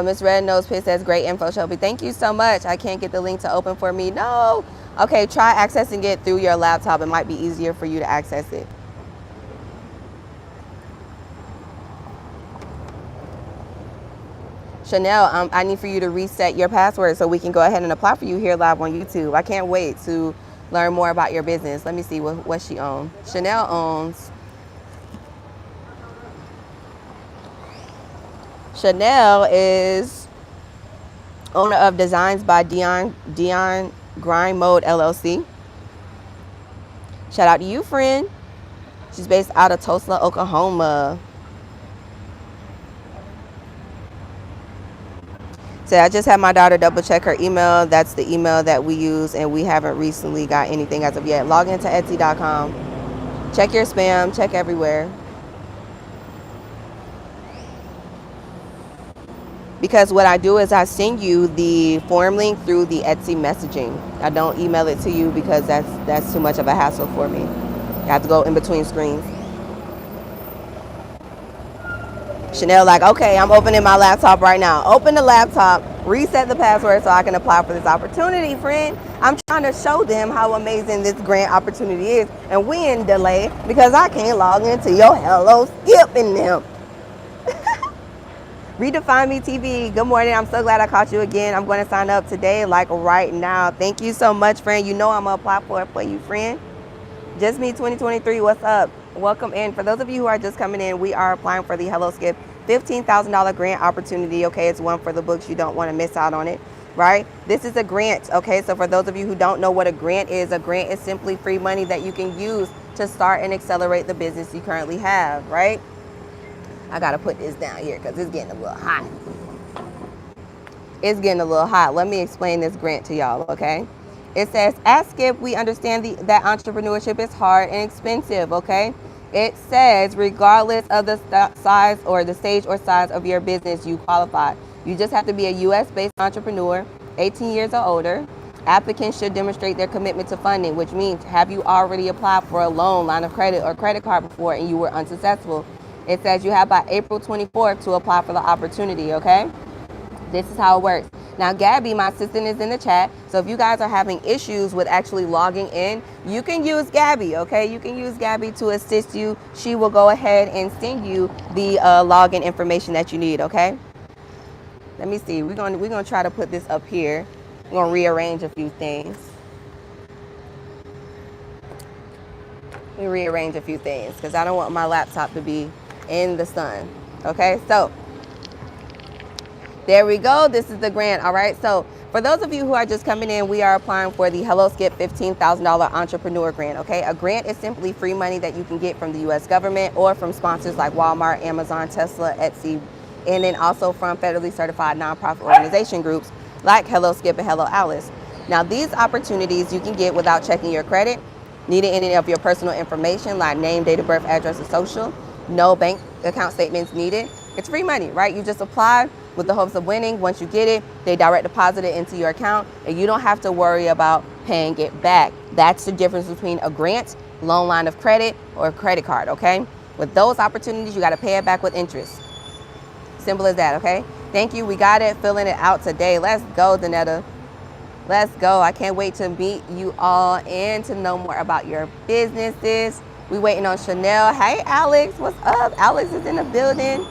Miss Red Nose Pit says great info, Shelby. Thank you so much. I can't get the link to open for me. No. Okay, try accessing it through your laptop. It might be easier for you to access it. Chanel, I need for you to reset your password so we can go ahead and apply for you here live on YouTube. I can't wait to learn more about your business. Let me see what she owns. Chanel owns. Chanel is owner of Designs by Dion Grind Mode LLC. Shout out to you, friend. She's based out of Tulsa, Oklahoma. So I just had my daughter double check her email. That's the email that we use, and we haven't recently got anything as of yet. Log into Etsy.com. Check your spam. Check everywhere. Because what I do is I send you the form link through the Etsy messaging. I don't email it to you because that's too much of a hassle for me. I have to go in between screens. Chanel like, okay, I'm opening my laptop right now. Open the laptop, reset the password so I can apply for this opportunity, friend. I'm trying to show them how amazing this grant opportunity is. And we in delay because I can't log into your Hello Skip in them. Redefine Me TV. Good morning. I'm so glad I caught you again. I'm going to sign up today, like right now. Thank you so much, friend. You know I'm going to apply for it for you, friend. Just Me 2023. What's up? Welcome in. For those of you who are just coming in, we are applying for the Hello Skip $15,000 grant opportunity. Okay, it's one for the books. You don't want to miss out on it, right? This is a grant. Okay, so for those of you who don't know what a grant is simply free money that you can use to start and accelerate the business you currently have, right? I gotta put this down here because it's getting a little hot. It's getting a little hot. Let me explain this grant to y'all, okay? It says, at Skip, we understand that entrepreneurship is hard and expensive, okay? It says, regardless of the size or the stage or size of your business, you qualify. You just have to be a U.S.-based entrepreneur, 18 years or older. Applicants should demonstrate their commitment to funding, which means, have you already applied for a loan, line of credit, or credit card before and you were unsuccessful? It says you have by April 24th to apply for the opportunity, okay? This is how it works. Now, Gabby, my assistant, is in the chat. So if you guys are having issues with actually logging in, you can use Gabby, okay? You can use Gabby to assist you. She will go ahead and send you the login information that you need, okay? Let me see. We're gonna try to put this up here. We're gonna rearrange a few things. Let me rearrange a few things because I don't want my laptop to be in the sun. Okay, so there we go. This is the grant. All right, so for those of you who are just coming in, we are applying for the Hello Skip $15,000 entrepreneur grant. Okay, a grant is simply free money that you can get from the U.S. government or from sponsors like Walmart, Amazon, Tesla, Etsy, and then also from federally certified nonprofit organization groups like Hello Skip and Hello Alice. Now, these opportunities you can get without checking your credit, needing any of your personal information like name, date of birth, address, or social. No bank account statements needed. It's free money, right? You just apply with the hopes of winning. Once you get it, they direct deposit it into your account and you don't have to worry about paying it back. That's the difference between a grant, loan line of credit, or a credit card, okay? With those opportunities, you got to pay it back with interest. Simple as that, okay? Thank you. We got it. Filling it out today. Let's go, Danetta. Let's go. I can't wait to meet you all and to know more about your businesses. We waiting on Chanel. Hey, Alex, what's up? Alex is in the building.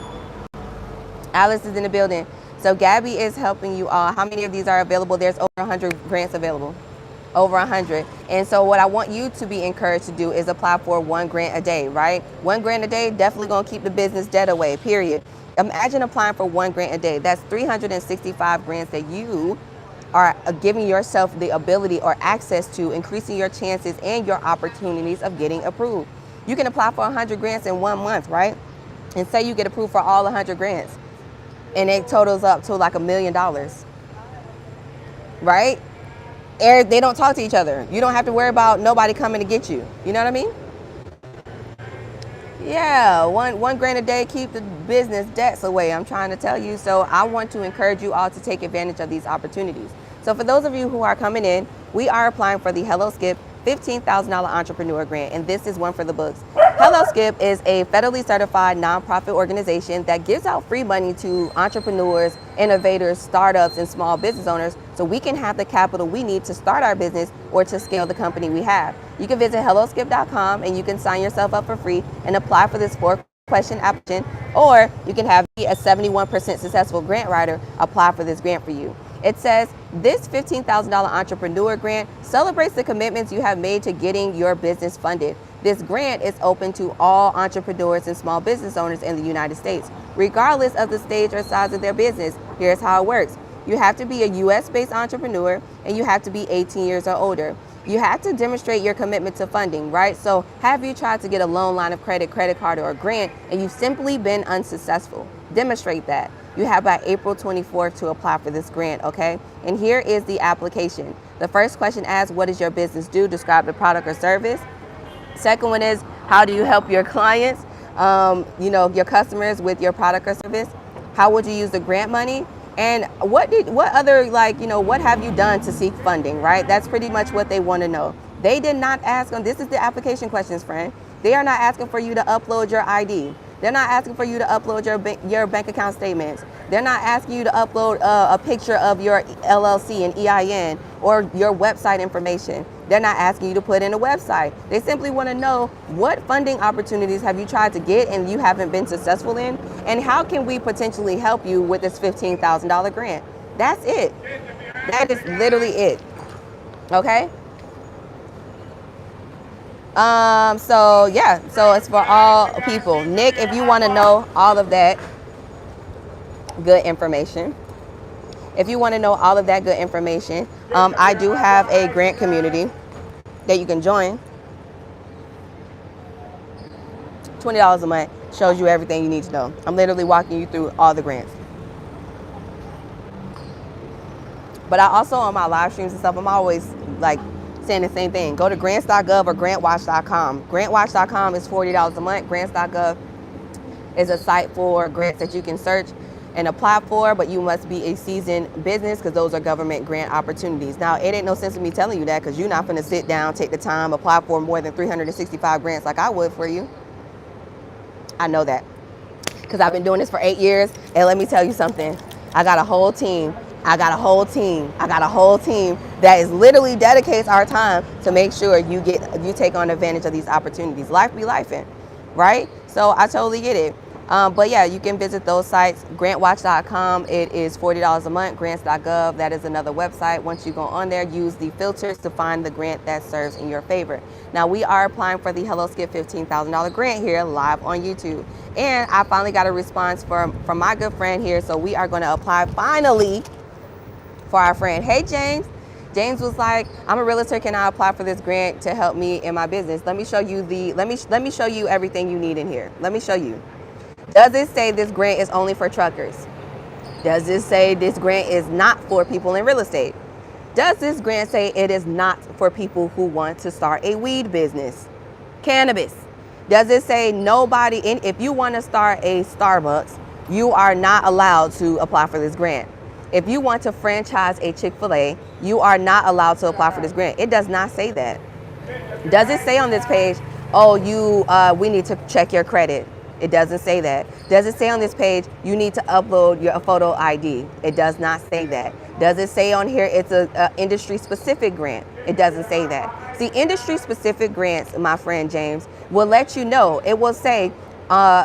Alex is in the building. So Gabby is helping you all. How many of these are available? There's over 100 grants available. Over 100. And so what I want you to be encouraged to do is apply for 1 grant a day, right? 1 grant a day, definitely gonna keep the business debt away, period. Imagine applying for 1 grant a day. That's 365 grants that you are giving yourself the ability or access to, increasing your chances and your opportunities of getting approved. You can apply for 100 grants in 1 month, right? And say you get approved for all 100 grants and it totals up to like $1 million, right? They don't talk to each other. You don't have to worry about nobody coming to get you. You know what I mean? Yeah, one grant a day, keep the business debts away. I'm trying to tell you. So I want to encourage you all to take advantage of these opportunities. So for those of you who are coming in, we are applying for the Hello Skip $15,000 entrepreneur grant, and this is one for the books. Hello Skip is a federally certified nonprofit organization that gives out free money to entrepreneurs, innovators, startups, and small business owners so we can have the capital we need to start our business or to scale the company we have. You can visit helloskip.com and you can sign yourself up for free and apply for this 4-question application, or you can have a 71% successful grant writer apply for this grant for you. It says, this $15,000 entrepreneur grant celebrates the commitments you have made to getting your business funded. This grant is open to all entrepreneurs and small business owners in the United States, regardless of the stage or size of their business. Here's how it works. You have to be a US-based entrepreneur, and you have to be 18 years or older. You have to demonstrate your commitment to funding, right? So have you tried to get a loan, line of credit, credit card, or a grant, and you've simply been unsuccessful? Demonstrate that. You have by April 24th to apply for this grant, okay? And here is the application. The first question asks, what does your business do? Describe the product or service. Second one is, how do you help your clients, your customers with your product or service? How would you use the grant money? And what have you done to seek funding, right? That's pretty much what they want to know. They did not ask on, this is the application questions, friend. They are not asking for you to upload your ID. They're not asking for you to upload your bank account statements. They're not asking you to upload a picture of your LLC and EIN or your website information. They're not asking you to put in a website. They simply want to know, what funding opportunities have you tried to get and you haven't been successful in? And how can we potentially help you with this $15,000 grant? That's it. That is literally it. Okay? So it's for all people. Nick, if you want to know all of that good information, I do have a grant community that you can join. $20 a month shows you everything you need to know. I'm literally walking you through all the grants. But I also, on my live streams and stuff, I'm always like saying the same thing. Go to grants.gov or grantwatch.com. Grantwatch.com is $40 a month. Grants.gov is a site for grants that you can search and apply for, but you must be a seasoned business, because those are government grant opportunities. Now, it ain't no sense in me telling you that, because you're not going to sit down, take the time, apply for more than 365 grants like I would for you. I know that, because I've been doing this for 8 years, and let me tell you something. I got a whole team that is literally dedicates our time to make sure you take on advantage of these opportunities. Life be lifing, right? So I totally get it. But yeah, you can visit those sites. Grantwatch.com, it is $40 a month. Grants.gov, that is another website. Once you go on there, use the filters to find the grant that serves in your favor. Now, we are applying for the Hello Skip $15,000 grant here live on YouTube. And I finally got a response from my good friend here. So we are going to apply finally for our friend. Hey, James. James was like, I'm a realtor, can I apply for this grant to help me in my business? Let me show you let me show you everything you need in here. Let me show you. Does it say this grant is only for truckers? Does it say this grant is not for people in real estate? Does this grant say it is not for people who want to start a weed business? Cannabis. Does it say if you want to start a Starbucks, you are not allowed to apply for this grant? If you want to franchise a Chick-fil-A, you are not allowed to apply for this grant. It does not say that. Does it say on this page, we need to check your credit? It doesn't say that. Does it say on this page, you need to upload your photo ID? It does not say that. Does it say on here it's a industry-specific grant? It doesn't say that. See, industry-specific grants, my friend James, will let you know. It will say,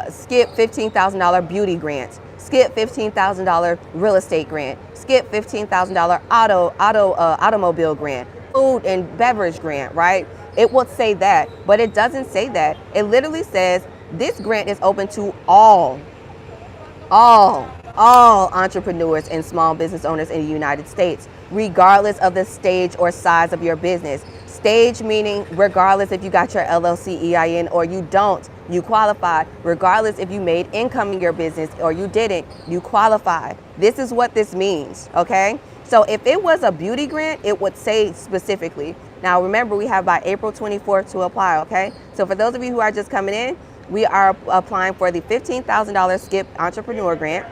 skip $15,000 beauty grant, skip $15,000 real estate grant, skip $15,000 automobile grant, food and beverage grant, right? It will say that, but it doesn't say that. It literally says, this grant is open to all entrepreneurs and small business owners in the United States, regardless of the stage or size of your business. Stage meaning regardless if you got your LLC EIN or you don't, you qualify. Regardless if you made income in your business or you didn't, you qualify. This is what this means, okay? So if it was a beauty grant, it would say specifically. Now remember, we have by April 24th to apply, okay? So for those of you who are just coming in, we are applying for the $15,000 Skip Entrepreneur Grant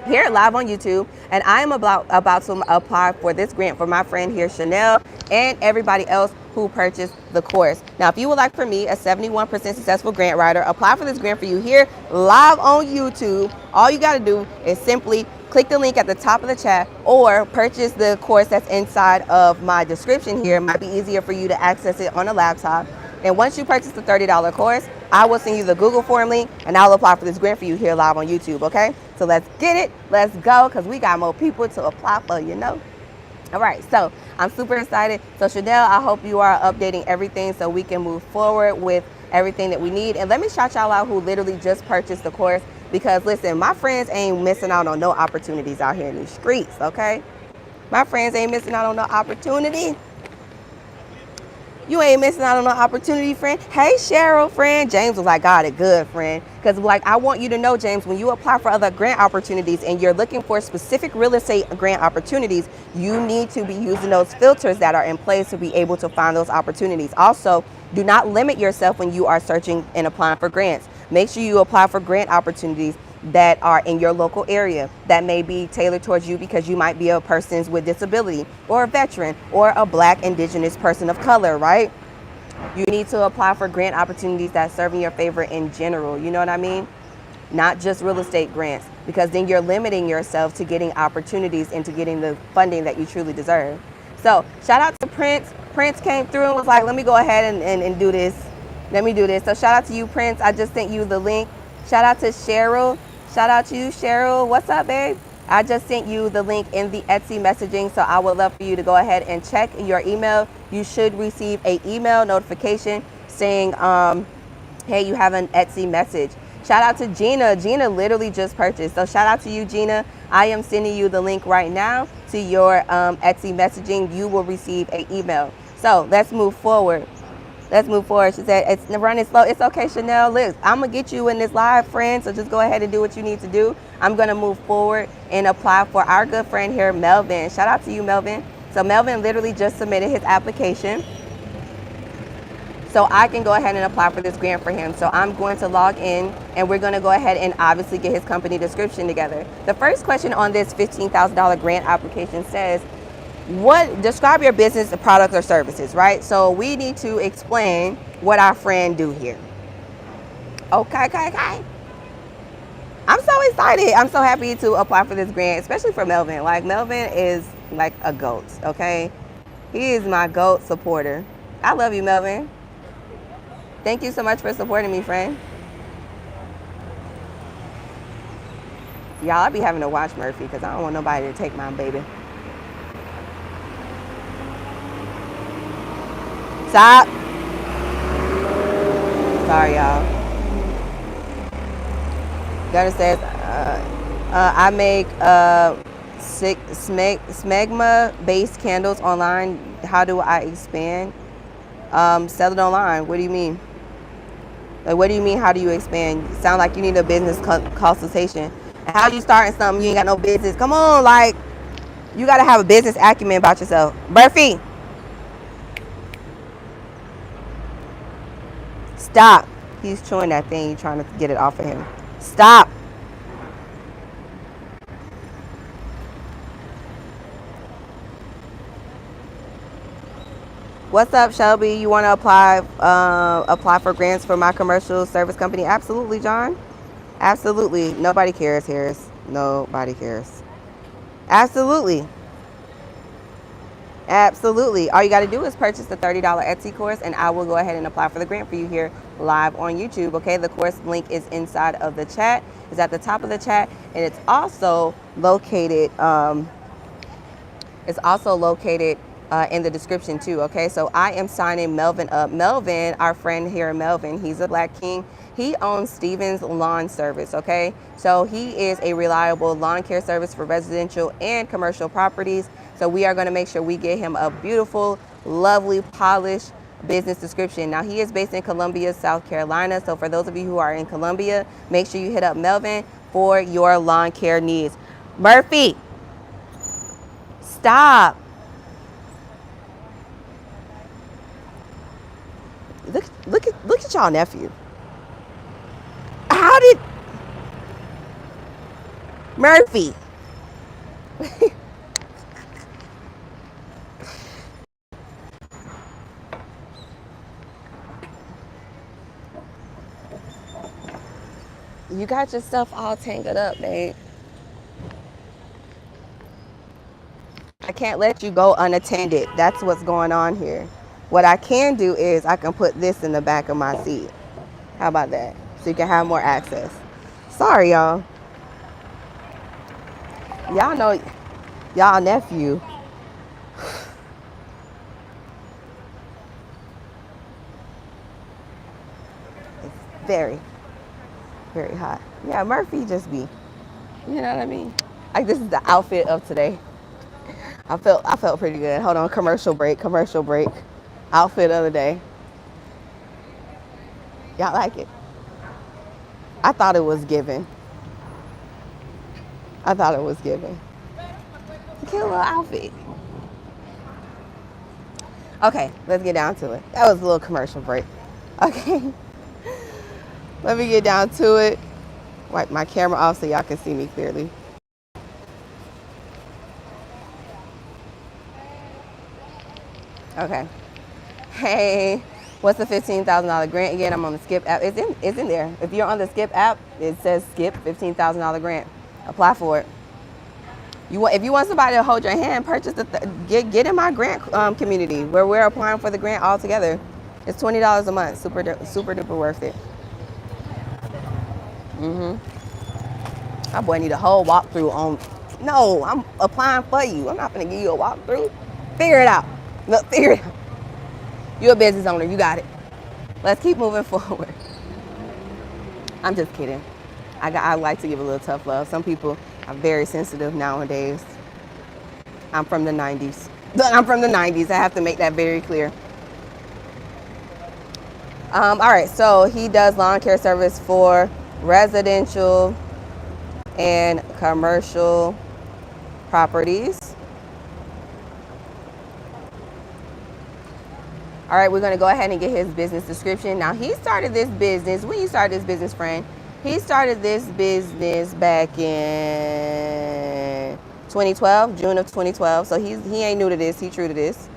here live on YouTube, and I am about to apply for this grant for my friend here, Chanel, and everybody else who purchased the course. Now, if you would like for me, a 71% successful grant writer, apply for this grant for you here live on YouTube. All you got to do is simply click the link at the top of the chat or purchase the course that's inside of my description here. It might be easier for you to access it on a laptop. And once you purchase the $30 course, I will send you the Google form link and I'll apply for this grant for you here live on YouTube, okay? So let's get it, let's go, because we got more people to apply for, you know? All right, so I'm super excited. So Chanel, I hope you are updating everything so we can move forward with everything that we need. And let me shout y'all out who literally just purchased the course, Because listen, my friends ain't missing out on no opportunities out here in these streets, okay? My friends ain't missing out on no opportunity. You ain't missing out on no opportunity, friend. Hey, Cheryl, friend. James was like, got it, good, friend. Because, like, I want you to know, James, when you apply for other grant opportunities and you're looking for specific real estate grant opportunities, you need to be using those filters that are in place to be able to find those opportunities. Also, do not limit yourself when you are searching and applying for grants. Make sure you apply for grant opportunities that are in your local area that may be tailored towards you because you might be a person with disability or a veteran or a Black, Indigenous person of color, right? You need to apply for grant opportunities that serve in your favor in general. You know what I mean? Not just real estate grants, because then you're limiting yourself to getting opportunities and to getting the funding that you truly deserve. So shout out to Prince. Prince came through and was like, let me go ahead and do this. Let me do this. So shout out to you, Prince. I just sent you the link. Shout out to Cheryl. Shout out to you, Cheryl. What's up, babe? I just sent you the link in the Etsy messaging, so I would love for you to go ahead and check your email. You should receive an email notification saying, hey, you have an Etsy message. Shout out to Gina. Gina literally just purchased. So shout out to you, Gina. I am sending you the link right now to your Etsy messaging. You will receive an email. So let's move forward. Let's move forward. She said, it's running slow. It's okay, Chanel. Look, I'm going to get you in this live, friend. So just go ahead and do what you need to do. I'm going to move forward and apply for our good friend here, Melvin. Shout out to you, Melvin. So Melvin literally just submitted his application, so I can go ahead and apply for this grant for him. So I'm going to log in and we're going to go ahead and obviously get his company description together. The first question on this $15,000 grant application says, describe your business, products, or services, right? So we need to explain what our friend do here. Okay. I'm so excited. I'm so happy to apply for this grant, especially for Melvin. Like, Melvin is like a GOAT, okay? He is my GOAT supporter. I love you, Melvin. Thank you so much for supporting me, friend. Y'all, I be having to watch Murphy because I don't want nobody to take my baby. Stop. Sorry, y'all. Gunner says, I make smegma-based candles online. How do I expand? Sell it online. What do you mean? Like, what do you mean, how do you expand? You sound like you need a business consultation. And how you starting something you ain't got no business? Come on, like, you got to have a business acumen about yourself. Murphy. Stop. He's chewing that thing. You're trying to get it off of him. Stop. What's up, Shelby? You want to apply for grants for my commercial service company? Absolutely, John. Absolutely. Nobody cares, Harris. Nobody cares. Absolutely. Absolutely. All you got to do is purchase the $30 Etsy course, and I will go ahead and apply for the grant for you here live on YouTube. Okay, the course link is inside of the chat. It's at the top of the chat, and it's also located. In the description too. Okay, so I am signing Melvin up. Melvin, our friend here, Melvin, he's a Black king. He owns Stevens Lawn Service. Okay, so he is a reliable lawn care service for residential and commercial properties. So we are going to make sure we get him a beautiful, lovely, polished business description. Now, he is based in Columbia, South Carolina. So for those of you who are in Columbia, make sure you hit up Melvin for your lawn care needs. Murphy, stop. Look at y'all nephew. How did Murphy? You got your stuff all tangled up, babe. I can't let you go unattended. That's what's going on here. What I can do is I can put this in the back of my seat. How about that? So you can have more access. Sorry, y'all. Y'all know y'all nephew. It's very, very hot. Yeah, Murphy just be. You know what I mean? Like this is the outfit of today. I felt pretty good. Hold on, commercial break, commercial break. Outfit of the day. Y'all like it? I thought it was given. I thought it was given. Cute little outfit. Okay, let's get down to it. That was a little commercial break. Okay, let me get down to it. Wipe my camera off so y'all can see me clearly. Okay. Hey, what's the $15,000 grant again? I'm on the Skip app. It's in there. If you're on the Skip app, it says Skip $15,000 grant. Apply for it. If you want somebody to hold your hand, purchase get in my grant community where we're applying for the grant all together. It's $20 a month. Super duper worth it. My boy need a whole walkthrough on. No, I'm applying for you. I'm not gonna give you a walkthrough. Figure it out. Look, figure it out. You're a business owner. You got it. Let's keep moving forward. I'm just kidding. I like to give a little tough love. Some people are very sensitive nowadays. I'm from the 90s. I'm from the 90s. I have to make that very clear. All right, so he does lawn care service for residential and commercial properties. All right, we're gonna go ahead and get his business description. Now, he started this business, when you started this business, friend? He started this business back in 2012, June of 2012. So he ain't new to this, he true to this.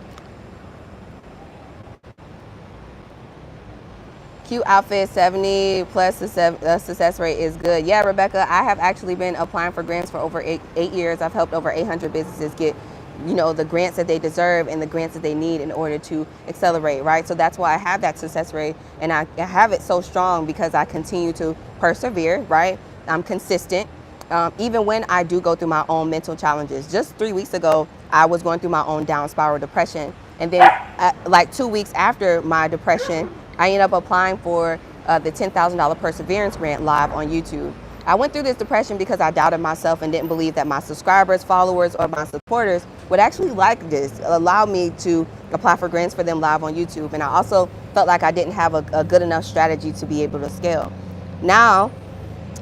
Cute outfit, 70 plus success rate is good. Yeah, Rebecca, I have actually been applying for grants for over eight years. I've helped over 800 businesses get, the grants that they deserve and the grants that they need in order to accelerate, right? So that's why I have that success rate, and I have it so strong because I continue to persevere, right? I'm consistent. Even when I do go through my own mental challenges. Just 3 weeks ago, I was going through my own down spiral depression. And then like 2 weeks after my depression, I ended up applying for the $10,000 Perseverance grant live on YouTube. I went through this depression because I doubted myself and didn't believe that my subscribers, followers, or my supporters would actually like this, allow me to apply for grants for them live on YouTube. And I also felt like I didn't have a good enough strategy to be able to scale. Now,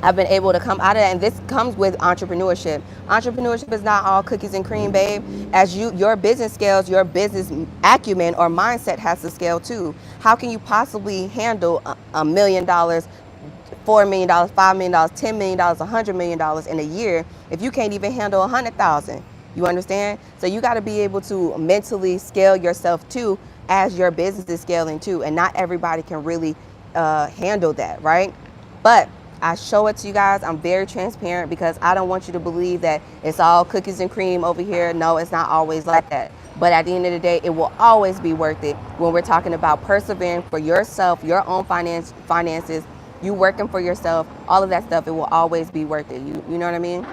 I've been able to come out of that, and this comes with entrepreneurship. Entrepreneurship is not all cookies and cream, babe. As your business scales, your business acumen or mindset has to scale too. How can you possibly handle $1 million, $4 million, $5 million, $10 million, $100 million in a year if you can't even handle 100,000? You understand? So you got to be able to mentally scale yourself too as your business is scaling too. And not everybody can really handle that, right? But I show it to you guys. I'm very transparent because I don't want you to believe that it's all cookies and cream over here. No, it's not always like that. But at the end of the day, it will always be worth it when we're talking about persevering for yourself, your own finances, you working for yourself, all of that stuff. It will always be worth it. You know what I mean?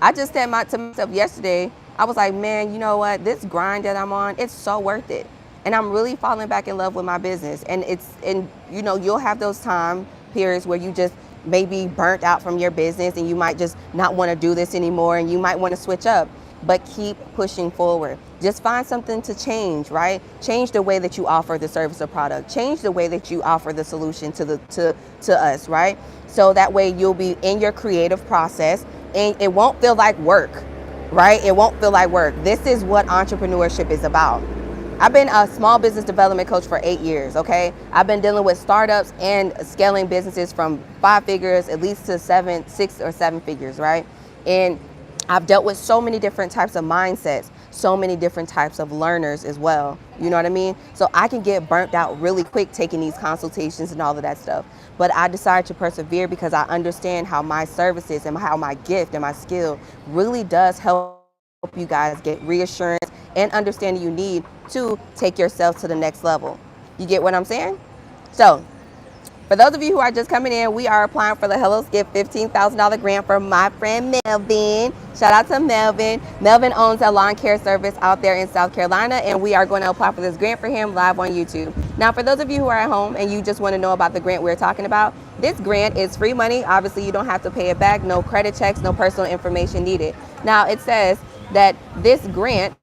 I just said to myself yesterday, I was like, man, you know what? This grind that I'm on, it's so worth it. And I'm really falling back in love with my business. And you'll have those time periods where you just may be burnt out from your business and you might just not want to do this anymore and you might want to switch up, but keep pushing forward. Just find something to change, right? Change the way that you offer the service or product. Change the way that you offer the solution to us, right? So that way you'll be in your creative process and it won't feel like work, right? It won't feel like work. This is what entrepreneurship is about. I've been a small business development coach for 8 years, okay? I've been dealing with startups and scaling businesses from 5 figures at least to 6 or 7 figures, right? And I've dealt with so many different types of mindsets, so many different types of learners as well. You know what I mean? So I can get burnt out really quick taking these consultations and all of that stuff. But I decided to persevere because I understand how my services and how my gift and my skill really does help you guys get reassurance and understanding you need to take yourself to the next level. You get what I'm saying? So For those of you who are just coming in, we are applying for the Hello Skip $15,000 grant for my friend Melvin. Shout out to Melvin. Melvin owns a lawn care service out there in South Carolina, and we are going to apply for this grant for him live on YouTube. Now, for those of you who are at home and you just want to know about the grant we're talking about, this grant is free money. Obviously, you don't have to pay it back. No credit checks, no personal information needed. Now, it says that this grant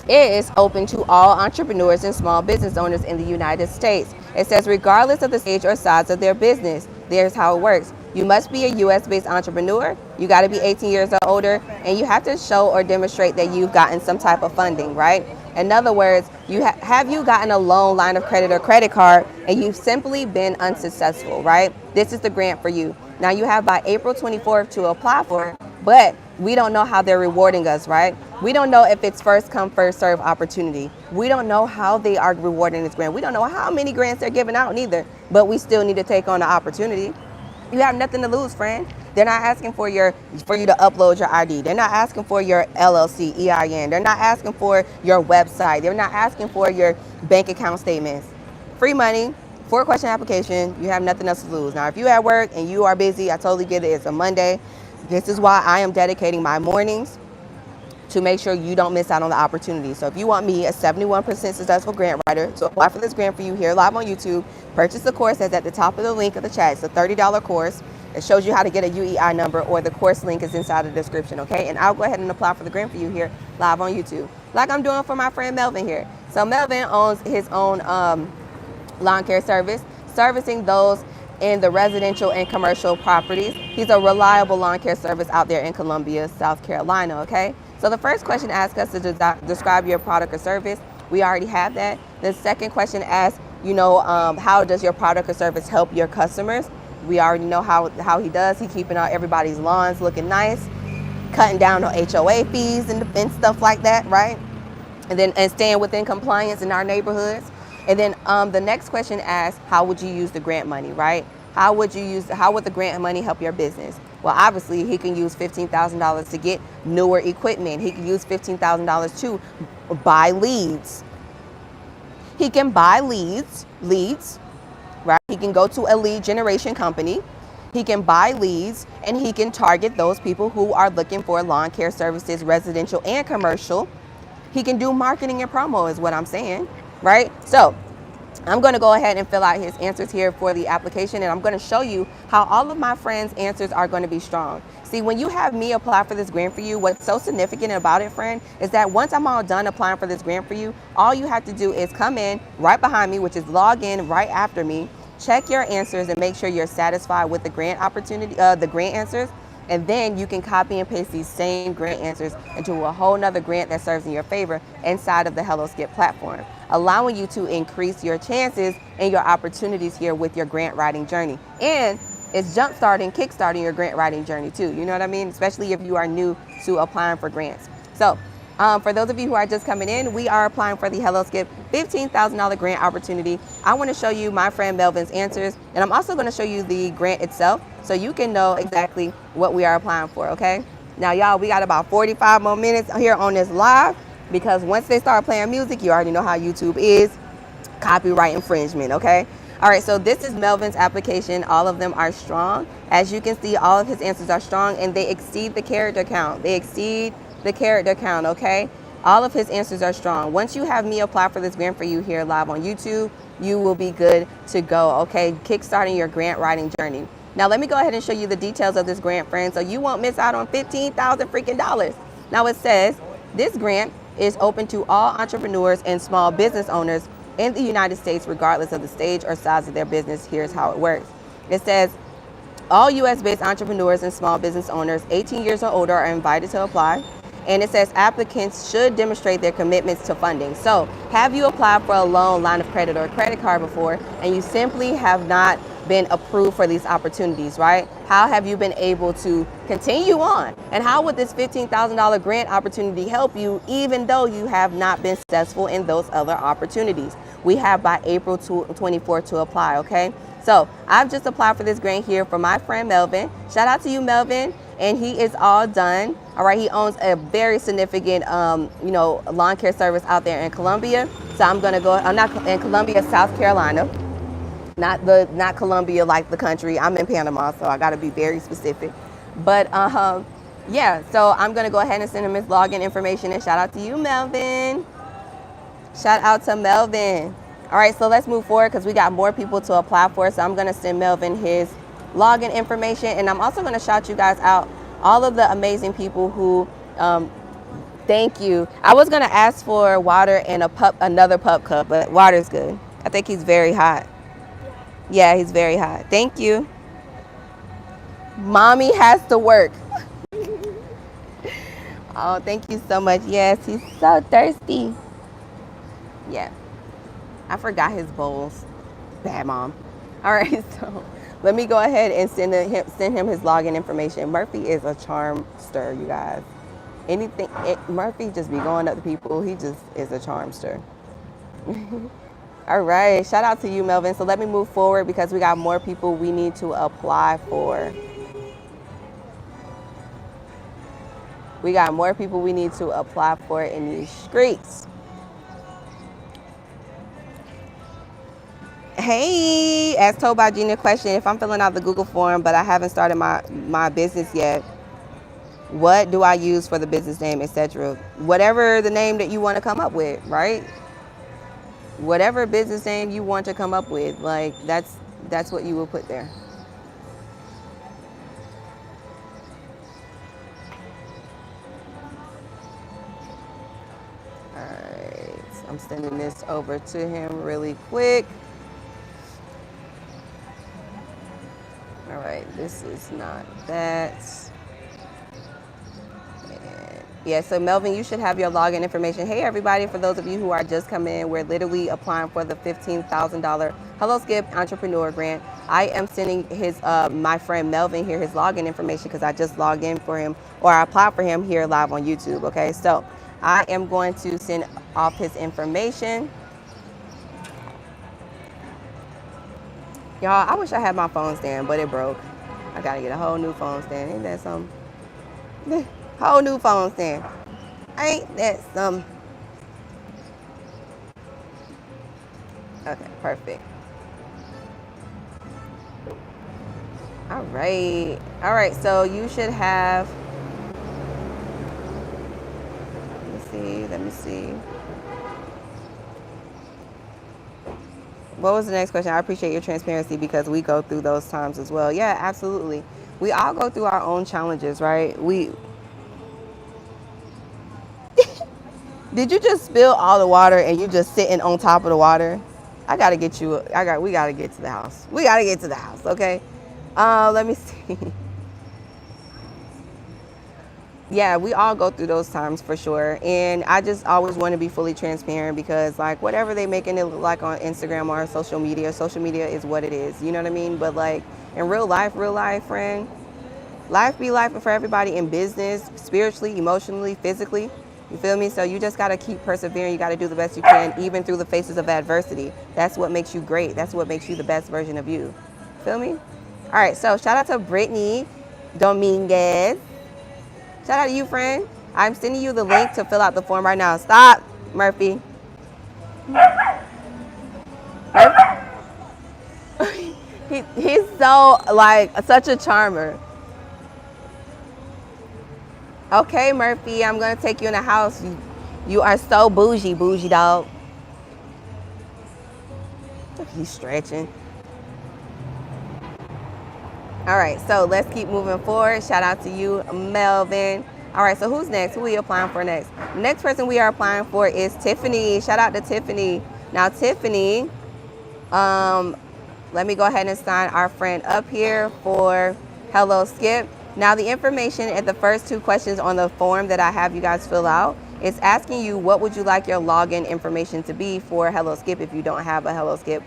is open to all entrepreneurs and small business owners in the United States. It says regardless of the stage or size of their business. There's how it works. You must be a U.S.-based entrepreneur, you got to be 18 years or older, and you have to show or demonstrate that you've gotten some type of funding, right? In other words, have you gotten a loan, line of credit, or credit card, and you've simply been unsuccessful, right? This is the grant for you. Now you have by April 24th to apply for it, but we don't know how they're rewarding us, right? We don't know if it's first come, first serve opportunity. We don't know how they are rewarding this grant. We don't know how many grants they're giving out neither, but we still need to take on the opportunity. You have nothing to lose, friend. They're not asking for you to upload your ID. They're not asking for your LLC EIN. They're not asking for your website. They're not asking for your bank account statements. Free money, 4-question application. You have nothing else to lose. Now, if you're at work and you are busy, I totally get it. It's a Monday. This is why I am dedicating my mornings to make sure you don't miss out on the opportunity. So if you want me, a 71% successful grant writer, to apply for this grant for you here live on YouTube, purchase the course that's at the top of the link of the chat. It's a $30 course. It shows you how to get a UEI number, or the course link is inside the description, okay? And I'll go ahead and apply for the grant for you here live on YouTube, like I'm doing for my friend Melvin here. So Melvin owns his own lawn care service, servicing those in the residential and commercial properties. He's a reliable lawn care service out there in Columbia, South Carolina, okay? So the first question asks us to describe your product or service. We already have that. The second question asks, how does your product or service help your customers? We already know how he does. He keeping out everybody's lawns looking nice, cutting down on HOA fees and stuff like that, right? And staying within compliance in our neighborhoods. And then the next question asks, how would you use the grant money, right? How would the grant money help your business? Well, obviously, he can use $15,000 to get newer equipment. He can use $15,000 to buy leads. He can buy leads, right? He can go to a lead generation company. He can buy leads, and he can target those people who are looking for lawn care services, residential and commercial. He can do marketing and promo is what I'm saying, right? So I'm going to go ahead and fill out his answers here for the application, and I'm going to show you how all of my friends' answers are going to be strong. See, when you have me apply for this grant for you, what's so significant about it, friend, is that once I'm all done applying for this grant for you, all you have to do is come in right behind me, which is log in right after me, check your answers and make sure you're satisfied with the grant opportunity, the grant answers. And then you can copy and paste these same grant answers into a whole nother grant that serves in your favor inside of the Hello Skip platform, allowing you to increase your chances and your opportunities here with your grant writing journey. And it's kickstarting your grant writing journey too. You know what I mean? Especially if you are new to applying for grants. So for those of you who are just coming in, we are applying for the Hello Skip $15,000 grant opportunity. I want to show you my friend Melvin's answers, and I'm also going to show you the grant itself so you can know exactly what we are applying for, okay? Now, y'all, we got about 45 more minutes here on this live, because once they start playing music, you already know how YouTube is. Copyright infringement, okay? All right, so this is Melvin's application. All of them are strong. As you can see, all of his answers are strong, and they exceed the character count. Okay? All of his answers are strong. Once you have me apply for this grant for you here live on YouTube, you will be good to go, okay? Kickstarting your grant writing journey. Now, let me go ahead and show you the details of this grant, friends, so you won't miss out on $15,000 freaking dollars. Now, it says this grant is open to all entrepreneurs and small business owners in the United States, regardless of the stage or size of their business. Here's how it works. It says all U.S.-based entrepreneurs and small business owners 18 years or older are invited to apply. And it says applicants should demonstrate their commitments to funding. So have you applied for a loan, line of credit, or a credit card before, and you simply have not been approved for these opportunities, right? How have you been able to continue on? And how would this $15,000 grant opportunity help you, even though you have not been successful in those other opportunities? We have by April 24th to apply, okay? So I've just applied for this grant here for my friend Melvin. Shout out to you, Melvin. And he is all done. All right, he owns a very significant, lawn care service out there in Columbia. So I'm not in Columbia, South Carolina. not Colombia like the country. I'm in Panama, so I got to be very specific. But yeah, so I'm gonna go ahead and send him his login information. And shout out to you, Melvin. Shout out to Melvin. All right, so let's move forward because we got more people to apply for. So I'm gonna send Melvin his login information, and I'm also gonna shout you guys out, all of the amazing people who thank you. I was gonna ask for water and another pup cup, but water's good. I think he's very hot. Yeah, he's very hot. Thank you. Mommy has to work. Oh, thank you so much. Yes, he's so thirsty. Yeah, I forgot his bowls. Bad mom. All right, so let me go ahead and send him his login information. Murphy is a charmster, you guys. Murphy just be going up to people. He just is a charmster. All right, shout out to you, Melvin. So let me move forward because we got more people we need to apply for. We got more people we need to apply for in these streets. Hey, as told by Gina, question, if I'm filling out the Google form, but I haven't started my business yet, what do I use for the business name, etc.? Whatever the name that you want to come up with, right? Whatever business name you want to come up with, like that's what you will put there. All right, I'm sending this over to him really quick. All right, this is not that. Yeah, so Melvin, you should have your login information. Hey, everybody, for those of you who are just coming in, we're literally applying for the $15,000 Hello Skip Entrepreneur Grant. I am sending my friend Melvin here his login information because I just logged in for him, or I applied for him here live on YouTube, okay? So I am going to send off his information. Y'all, I wish I had my phone stand, but it broke. I gotta get a whole new phone stand. Ain't that something? Whole new phone stand. Ain't that some? Okay, perfect. All right, so you should have, let me see. What was the next question? I appreciate your transparency because we go through those times as well. Yeah, absolutely. We all go through our own challenges, right? Did you just spill all the water and you just sitting on top of the water? We gotta get to the house. We gotta get to the house, okay? Let me see. Yeah, we all go through those times for sure. And I just always want to be fully transparent because like whatever they making it look like on Instagram or social media is what it is. You know what I mean? But like in real life, friend, life be life for everybody in business, spiritually, emotionally, physically. You feel me? So you just got to keep persevering. You got to do the best you can, even through the faces of adversity. That's what makes you great. That's what makes you the best version of you. Feel me? All right. So shout out to Brittany Dominguez. Shout out to you, friend. I'm sending you the link to fill out the form right now. Stop, Murphy. He's so like such a charmer. Okay, Murphy, I'm gonna take you in the house. You are so bougie dog. He's stretching. All right, so let's keep moving forward. Shout out to you, Melvin. All right, so who's next? Who are we applying for next? The next person we are applying for is Tiffany. Shout out to Tiffany. Now, Tiffany, let me go ahead and sign our friend up here for Hello Skip. Now, the information at the first two questions on the form that I have you guys fill out is asking you what would you like your login information to be for Hello Skip if you don't have a Hello Skip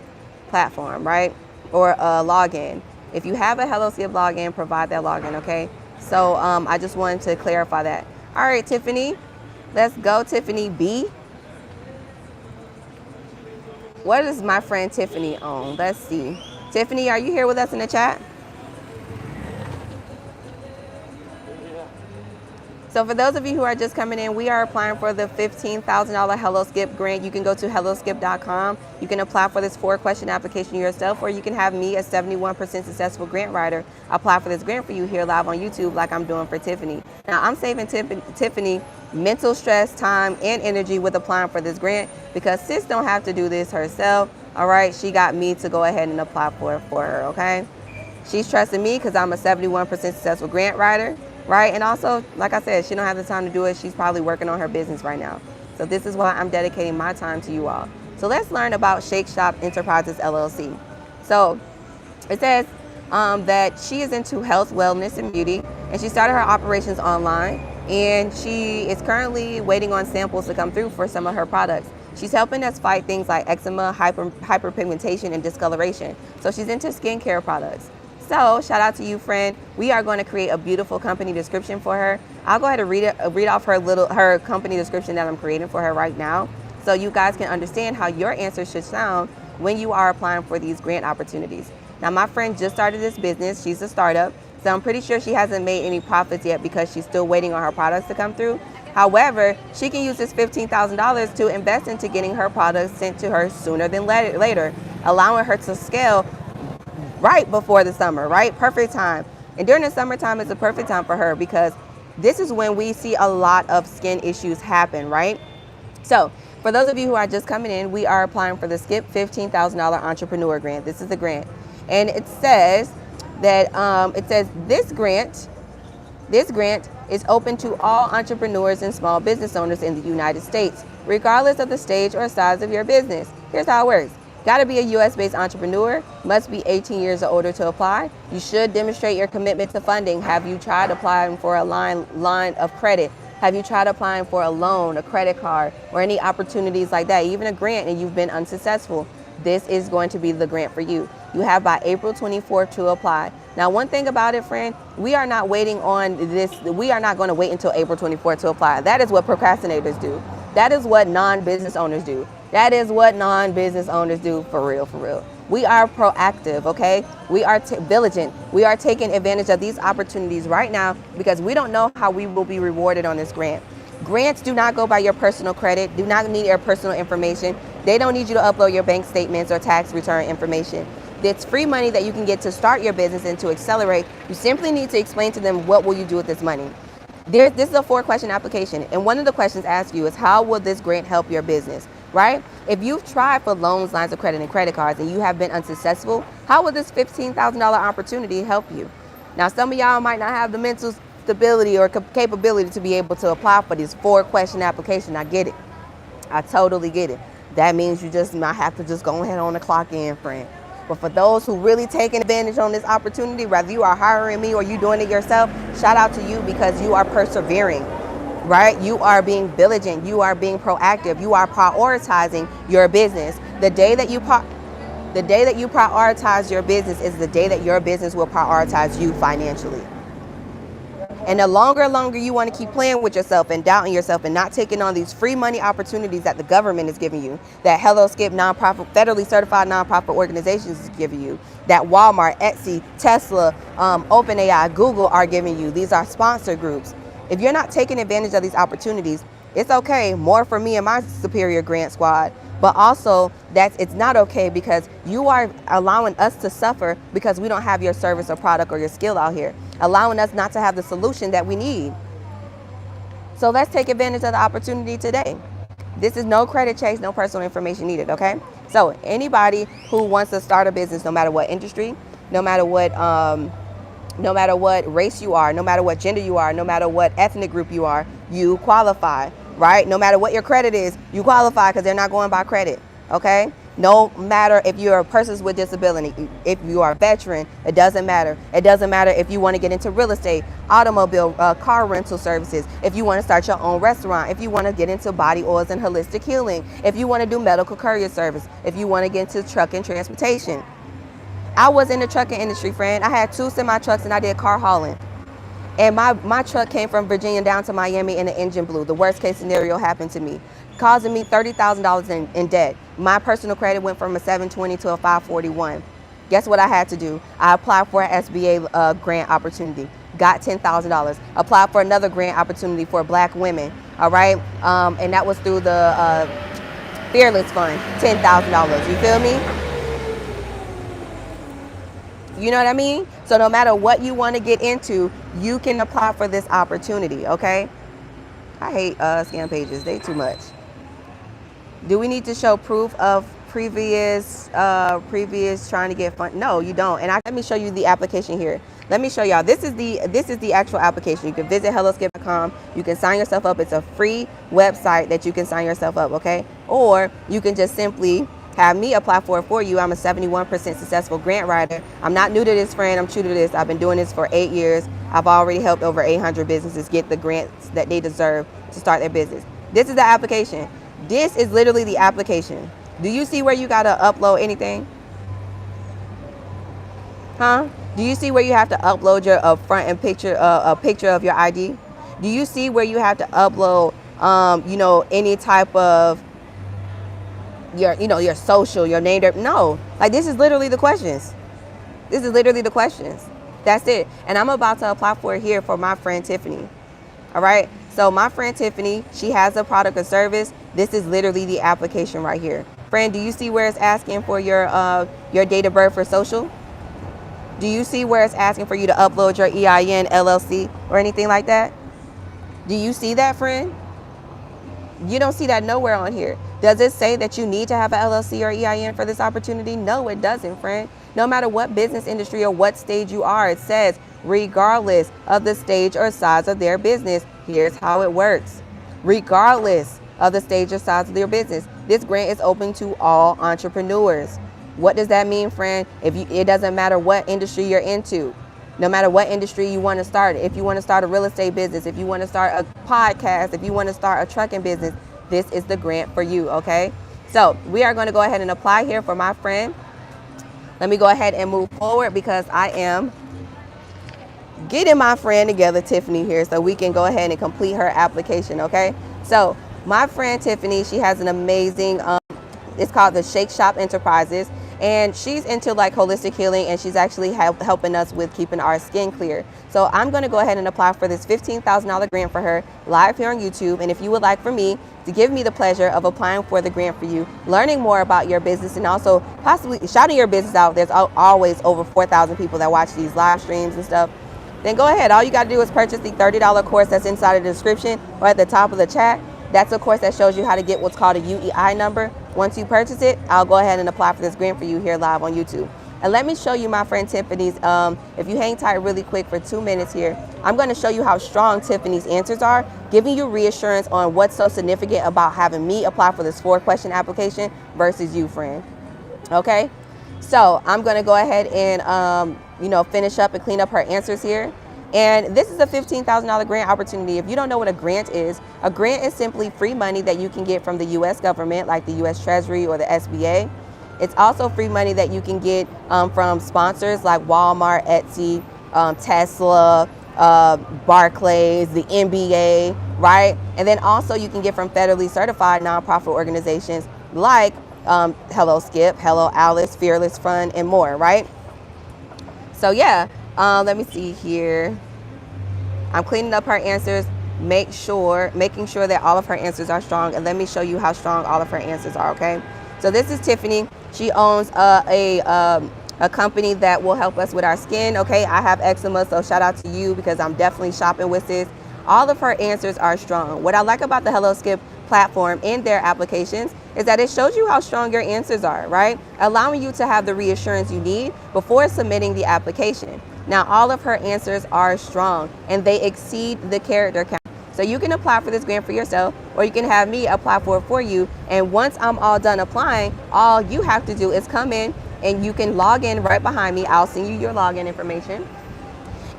platform, right? Or a login. If you have a Hello Skip login, provide that login, okay? So I just wanted to clarify that. All right, Tiffany, let's go, Tiffany B. What is my friend Tiffany on? Let's see. Tiffany, are you here with us in the chat? So for those of you who are just coming in, we are applying for the $15,000 Hello Skip grant. You can go to helloskip.com. You can apply for this 4-question application yourself, or you can have me, a 71% successful grant writer, apply for this grant for you here live on YouTube like I'm doing for Tiffany. Now, I'm saving Tiffany mental stress, time, and energy with applying for this grant because sis don't have to do this herself, all right? She got me to go ahead and apply for it for her, okay? She's trusting me because I'm a 71% successful grant writer. Right, and also, like I said, she don't have the time to do it. She's probably working on her business right now. So this is why I'm dedicating my time to you all. So let's learn about Shake Shop Enterprises LLC. So it says that she is into health, wellness, and beauty, and she started her operations online, and she is currently waiting on samples to come through for some of her products. She's helping us fight things like eczema, hyperpigmentation, and discoloration. So she's into skincare products. So shout out to you, friend. We are going to create a beautiful company description for her. I'll go ahead and read off her company description that I'm creating for her right now, so you guys can understand how your answer should sound when you are applying for these grant opportunities. Now, my friend just started this business. She's a startup, so I'm pretty sure she hasn't made any profits yet because she's still waiting on her products to come through. However, she can use this $15,000 to invest into getting her products sent to her sooner than later, allowing her to scale right before the summer, right? Perfect time. And during the summertime is a perfect time for her because this is when we see a lot of skin issues happen, right? So for those of you who are just coming in, we are applying for the SKIP $15,000 entrepreneur grant. This is the grant. And it says that this grant is open to all entrepreneurs and small business owners in the United States, regardless of the stage or size of your business. Here's how it works. Got to be a U.S.-based entrepreneur, must be 18 years or older to apply. You should demonstrate your commitment to funding. Have you tried applying for a line of credit? Have you tried applying for a loan, a credit card, or any opportunities like that, even a grant, and you've been unsuccessful? This is going to be the grant for you. You have by April 24th to apply. Now, one thing about it, friend, we are not waiting on this. We are not going to wait until April 24th to apply. That is what procrastinators do. That is what non-business owners do. That is what non-business owners do, for real, for real. We are proactive, okay? We are diligent. We are taking advantage of these opportunities right now because we don't know how we will be rewarded on this grant. Grants do not go by your personal credit, do not need your personal information. They don't need you to upload your bank statements or tax return information. It's free money that you can get to start your business and to accelerate. You simply need to explain to them what will you do with this money. This is a 4-question application, and one of the questions asked you is how will this grant help your business, right? If you've tried for loans, lines of credit, and credit cards and you have been unsuccessful, how will this $15,000 opportunity help you? Now, some of y'all might not have the mental stability or capability to be able to apply for this 4-question application. I get it. I totally get it. That means you just might have to just go ahead on the clock in, friend. But for those who really taking advantage on this opportunity, whether you are hiring me or you doing it yourself, shout out to you because you are persevering, right? You are being diligent. You are being proactive. You are prioritizing your business. The day that you prioritize your business is the day that your business will prioritize you financially. And the longer you want to keep playing with yourself and doubting yourself and not taking on these free money opportunities that the government is giving you, that Hello Skip nonprofit, federally certified nonprofit organizations is giving you, that Walmart, Etsy, Tesla, OpenAI, Google are giving you. These are sponsor groups. If you're not taking advantage of these opportunities, it's okay. More for me and my superior grant squad. But also it's not okay because you are allowing us to suffer because we don't have your service or product or your skill out here, allowing us not to have the solution that we need. So let's take advantage of the opportunity today. This is no credit chase, no personal information needed, okay? So anybody who wants to start a business, no matter what industry, no matter what race you are, no matter what gender you are, no matter what ethnic group you are, you qualify. Right? No matter what your credit is, you qualify because they're not going by credit, okay? No matter if you're a person with disability, if you are a veteran, it doesn't matter. It doesn't matter if you want to get into real estate, automobile, car rental services, if you want to start your own restaurant, if you want to get into body oils and holistic healing, if you want to do medical courier service, if you want to get into truck and transportation. I was in the trucking industry, friend. I had 2 semi-trucks and I did car hauling. And my truck came from Virginia down to Miami and the engine blew. The worst case scenario happened to me, causing me $30,000 in debt. My personal credit went from a 720 to a 541. Guess what I had to do? I applied for an SBA grant opportunity. got $10,000. Applied for another grant opportunity for Black women, all right? And that was through the Fearless Fund, $10,000. You feel me? You know what I mean? So no matter what you want to get into, you can apply for this opportunity, okay? I hate scam pages. They too much. Do we need to show proof of previous trying to get fund? No, you don't. And let me show you the application here. Let me show y'all. This is the actual application. You can visit helloskip.com. You can sign yourself up. It's a free website that you can sign yourself up, okay? Or you can just simply have me apply for it for you. I'm a 71% successful grant writer. I'm not new to this, friend. I'm true to this. I've been doing this for 8 years. I've already helped over 800 businesses get the grants that they deserve to start their business. This is the application. This is literally the application. Do you see where you gotta upload anything? Huh? Do you see where you have to upload your front and picture, a picture of your ID? Do you see where you have to upload, any type of your social, your name? No, like this is literally the questions. This is literally the questions. That's it. And I'm about to apply for it here for my friend Tiffany. All right. So my friend Tiffany, she has a product or service. This is literally the application right here. Friend, do you see where it's asking for your date of birth for social? Do you see where it's asking for you to upload your EIN, LLC, or anything like that? Do you see that, friend? You don't see that nowhere on here. Does it say that you need to have an LLC or EIN for this opportunity? No, it doesn't, friend. No matter what business industry or what stage you are, it says regardless of the stage or size of their business, here's how it works. Regardless of the stage or size of their business, this grant is open to all entrepreneurs. What does that mean, friend? It doesn't matter what industry you're into. No matter what industry you want to start, if you want to start a real estate business, if you want to start a podcast, if you want to start a trucking business, this is the grant for you, okay? So we are going to go ahead and apply here for my friend. Let me go ahead and move forward because I am getting my friend together, Tiffany, here, so we can go ahead and complete her application, okay? So my friend Tiffany, she has an amazing, it's called the Shake Shop Enterprises. And she's into like holistic healing, and she's actually helping us with keeping our skin clear. So I'm going to go ahead and apply for this $15,000 grant for her live here on YouTube. And if you would like for me to give me the pleasure of applying for the grant for you, learning more about your business, and also possibly shouting your business out, there's always over 4,000 people that watch these live streams and stuff, then go ahead. All you got to do is purchase the $30 course that's inside of the description or at the top of the chat. That's a course that shows you how to get what's called a UEI number. Once you purchase it, I'll go ahead and apply for this grant for you here live on YouTube. And let me show you my friend Tiffany's, if you hang tight really quick for 2 minutes here, I'm going to show you how strong Tiffany's answers are, giving you reassurance on what's so significant about having me apply for this 4-question application versus you, friend. Okay? So I'm going to go ahead and, finish up and clean up her answers here. And this is a $15,000 grant opportunity. If you don't know what a grant is simply free money that you can get from the U.S. government, like the U.S. Treasury or the SBA. It's also free money that you can get from sponsors like Walmart, Etsy, Tesla, Barclays, the NBA, right? And then also you can get from federally certified nonprofit organizations like Hello Skip, Hello Alice, Fearless Fund, and more, right? So yeah. Let me see here. I'm cleaning up her answers, making sure that all of her answers are strong. And let me show you how strong all of her answers are, okay? So this is Tiffany. She owns a company that will help us with our skin, okay? I have eczema, so shout out to you because I'm definitely shopping with this. All of her answers are strong. What I like about the Hello Skip platform in their applications is that it shows you how strong your answers are, right? Allowing you to have the reassurance you need before submitting the application. Now, all of her answers are strong and they exceed the character count. So you can apply for this grant for yourself, or you can have me apply for it for you. And once I'm all done applying, all you have to do is come in and you can log in right behind me. I'll send you your login information.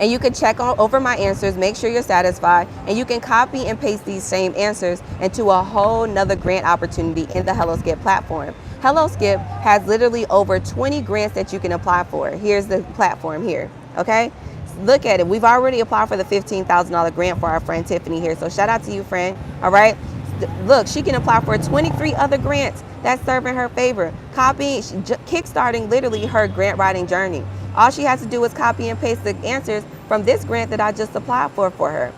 And you can check over my answers, make sure you're satisfied, and you can copy and paste these same answers into a whole nother grant opportunity in the Hello Skip platform. Hello Skip has literally over 20 grants that you can apply for. Here's the platform here, okay? Look at it. We've already applied for the $15,000 grant for our friend Tiffany here. So shout out to you, friend. All right. Look, she can apply for 23 other grants that's serving her favor. Kickstarting literally her grant writing journey. All she has to do is copy and paste the answers from this grant that I just applied for her.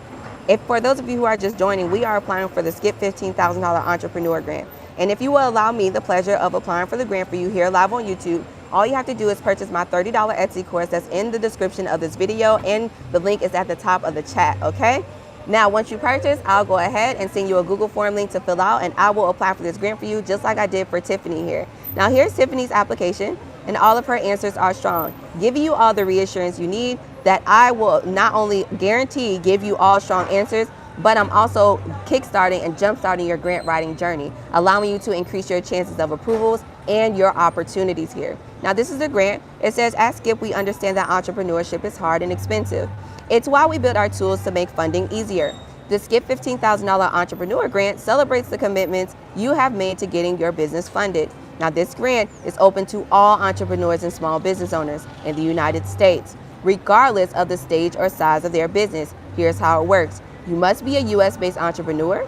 If for those of you who are just joining, we are applying for the Skip $15,000 Entrepreneur Grant. And if you will allow me the pleasure of applying for the grant for you here live on YouTube, all you have to do is purchase my $30 Etsy course that's in the description of this video, and the link is at the top of the chat, okay? Now, once you purchase, I'll go ahead and send you a Google form link to fill out, and I will apply for this grant for you just like I did for Tiffany here. Now, here's Tiffany's application, and all of her answers are strong, giving you all the reassurance you need that I will not only guarantee give you all strong answers, but I'm also kickstarting and jumpstarting your grant writing journey, allowing you to increase your chances of approvals and your opportunities here. Now, this is the grant. It says, at Skip, we understand that entrepreneurship is hard and expensive. It's why we built our tools to make funding easier. The Skip $15,000 Entrepreneur Grant celebrates the commitments you have made to getting your business funded. Now, this grant is open to all entrepreneurs and small business owners in the United States, regardless of the stage or size of their business. Here's how it works. You must be a US-based entrepreneur.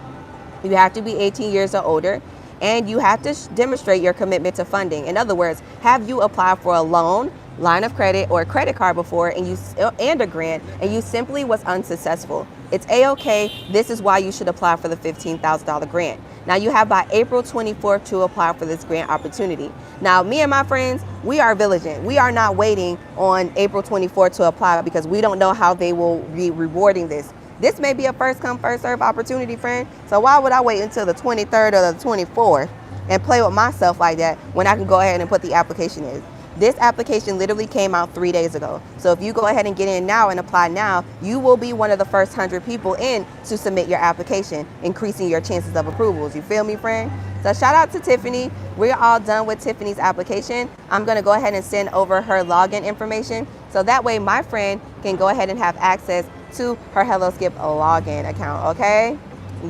You have to be 18 years or older, and you have to demonstrate your commitment to funding. In other words, have you applied for a loan, line of credit, or a credit card before and a grant, and you simply was unsuccessful? It's A-OK. This is why you should apply for the $15,000 grant. Now, you have by April 24th to apply for this grant opportunity. Now, me and my friends, we are vigilant. We are not waiting on April 24th to apply because we don't know how they will be rewarding this. This may be a first come, first serve opportunity, friend. So why would I wait until the 23rd or the 24th and play with myself like that when I can go ahead and put the application in? This application literally came out 3 days ago. So if you go ahead and get in now and apply now, you will be one of the first 100 people in to submit your application, increasing your chances of approvals. You feel me, friend? So shout out to Tiffany. We're all done with Tiffany's application. I'm gonna go ahead and send over her login information. So that way my friend can go ahead and have access to her Hello Skip login account, okay?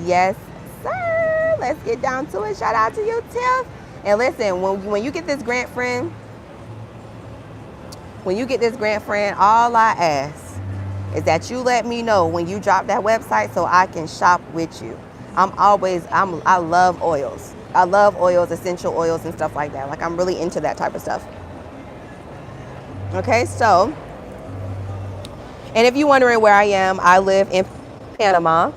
Yes, sir. Let's get down to it. Shout out to you, Tiff. And listen, when you get this grant, friend, all I ask is that you let me know when you drop that website so I can shop with you. I love oils. I love oils, essential oils and stuff like that. Like, I'm really into that type of stuff. Okay, so, and if you're wondering where I am, I live in Panama.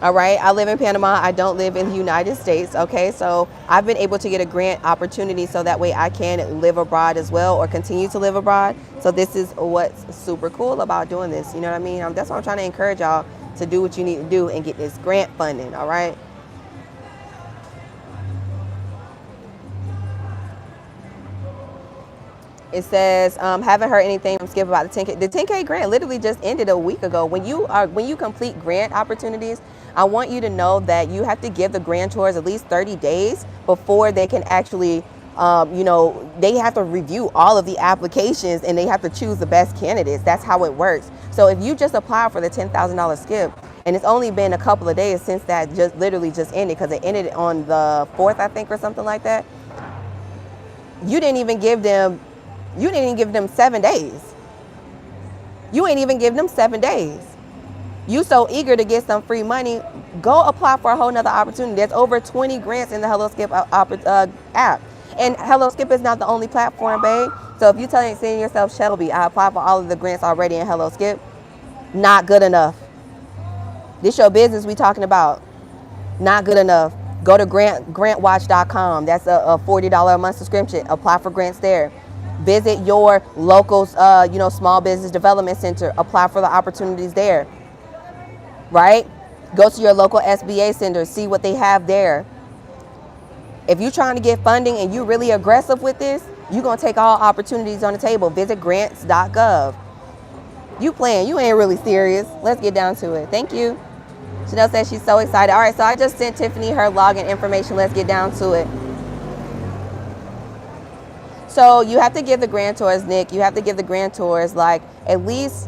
All right, I live in Panama. I don't live in the United States. Okay, so I've been able to get a grant opportunity so that way I can live abroad as well, or continue to live abroad. So this is what's super cool about doing this. You know what I mean? That's why I'm trying to encourage y'all to do what you need to do and get this grant funding. All right. It says, haven't heard anything from Skip about the 10K. The 10K grant literally just ended a week ago. When you complete grant opportunities, I want you to know that you have to give the grantors at least 30 days before they can actually, they have to review all of the applications and they have to choose the best candidates. That's how it works. So if you just apply for the $10,000 Skip, and it's only been a couple of days since that just ended, because it ended on the 4th, I think, or something like that. You didn't even give them 7 days. You ain't even give them 7 days. You so eager to get some free money, go apply for a whole nother opportunity. There's over 20 grants in the Hello Skip app. And Hello Skip is not the only platform, babe. So if you're saying yourself, Shelby, I applied for all of the grants already in Hello Skip, not good enough. This your business we talking about. Not good enough. Go to grantwatch.com. That's a $40 a month subscription. Apply for grants there. Visit your local, small business development center. Apply for the opportunities there, right? Go to your local SBA center. See what they have there. If you're trying to get funding and you're really aggressive with this, you're going to take all opportunities on the table. Visit grants.gov. You playing. You ain't really serious. Let's get down to it. Thank you. Chanel says she's so excited. All right, so I just sent Tiffany her login information. Let's get down to it. So you have to give the grantors, Nick, you have to give the grantors like at least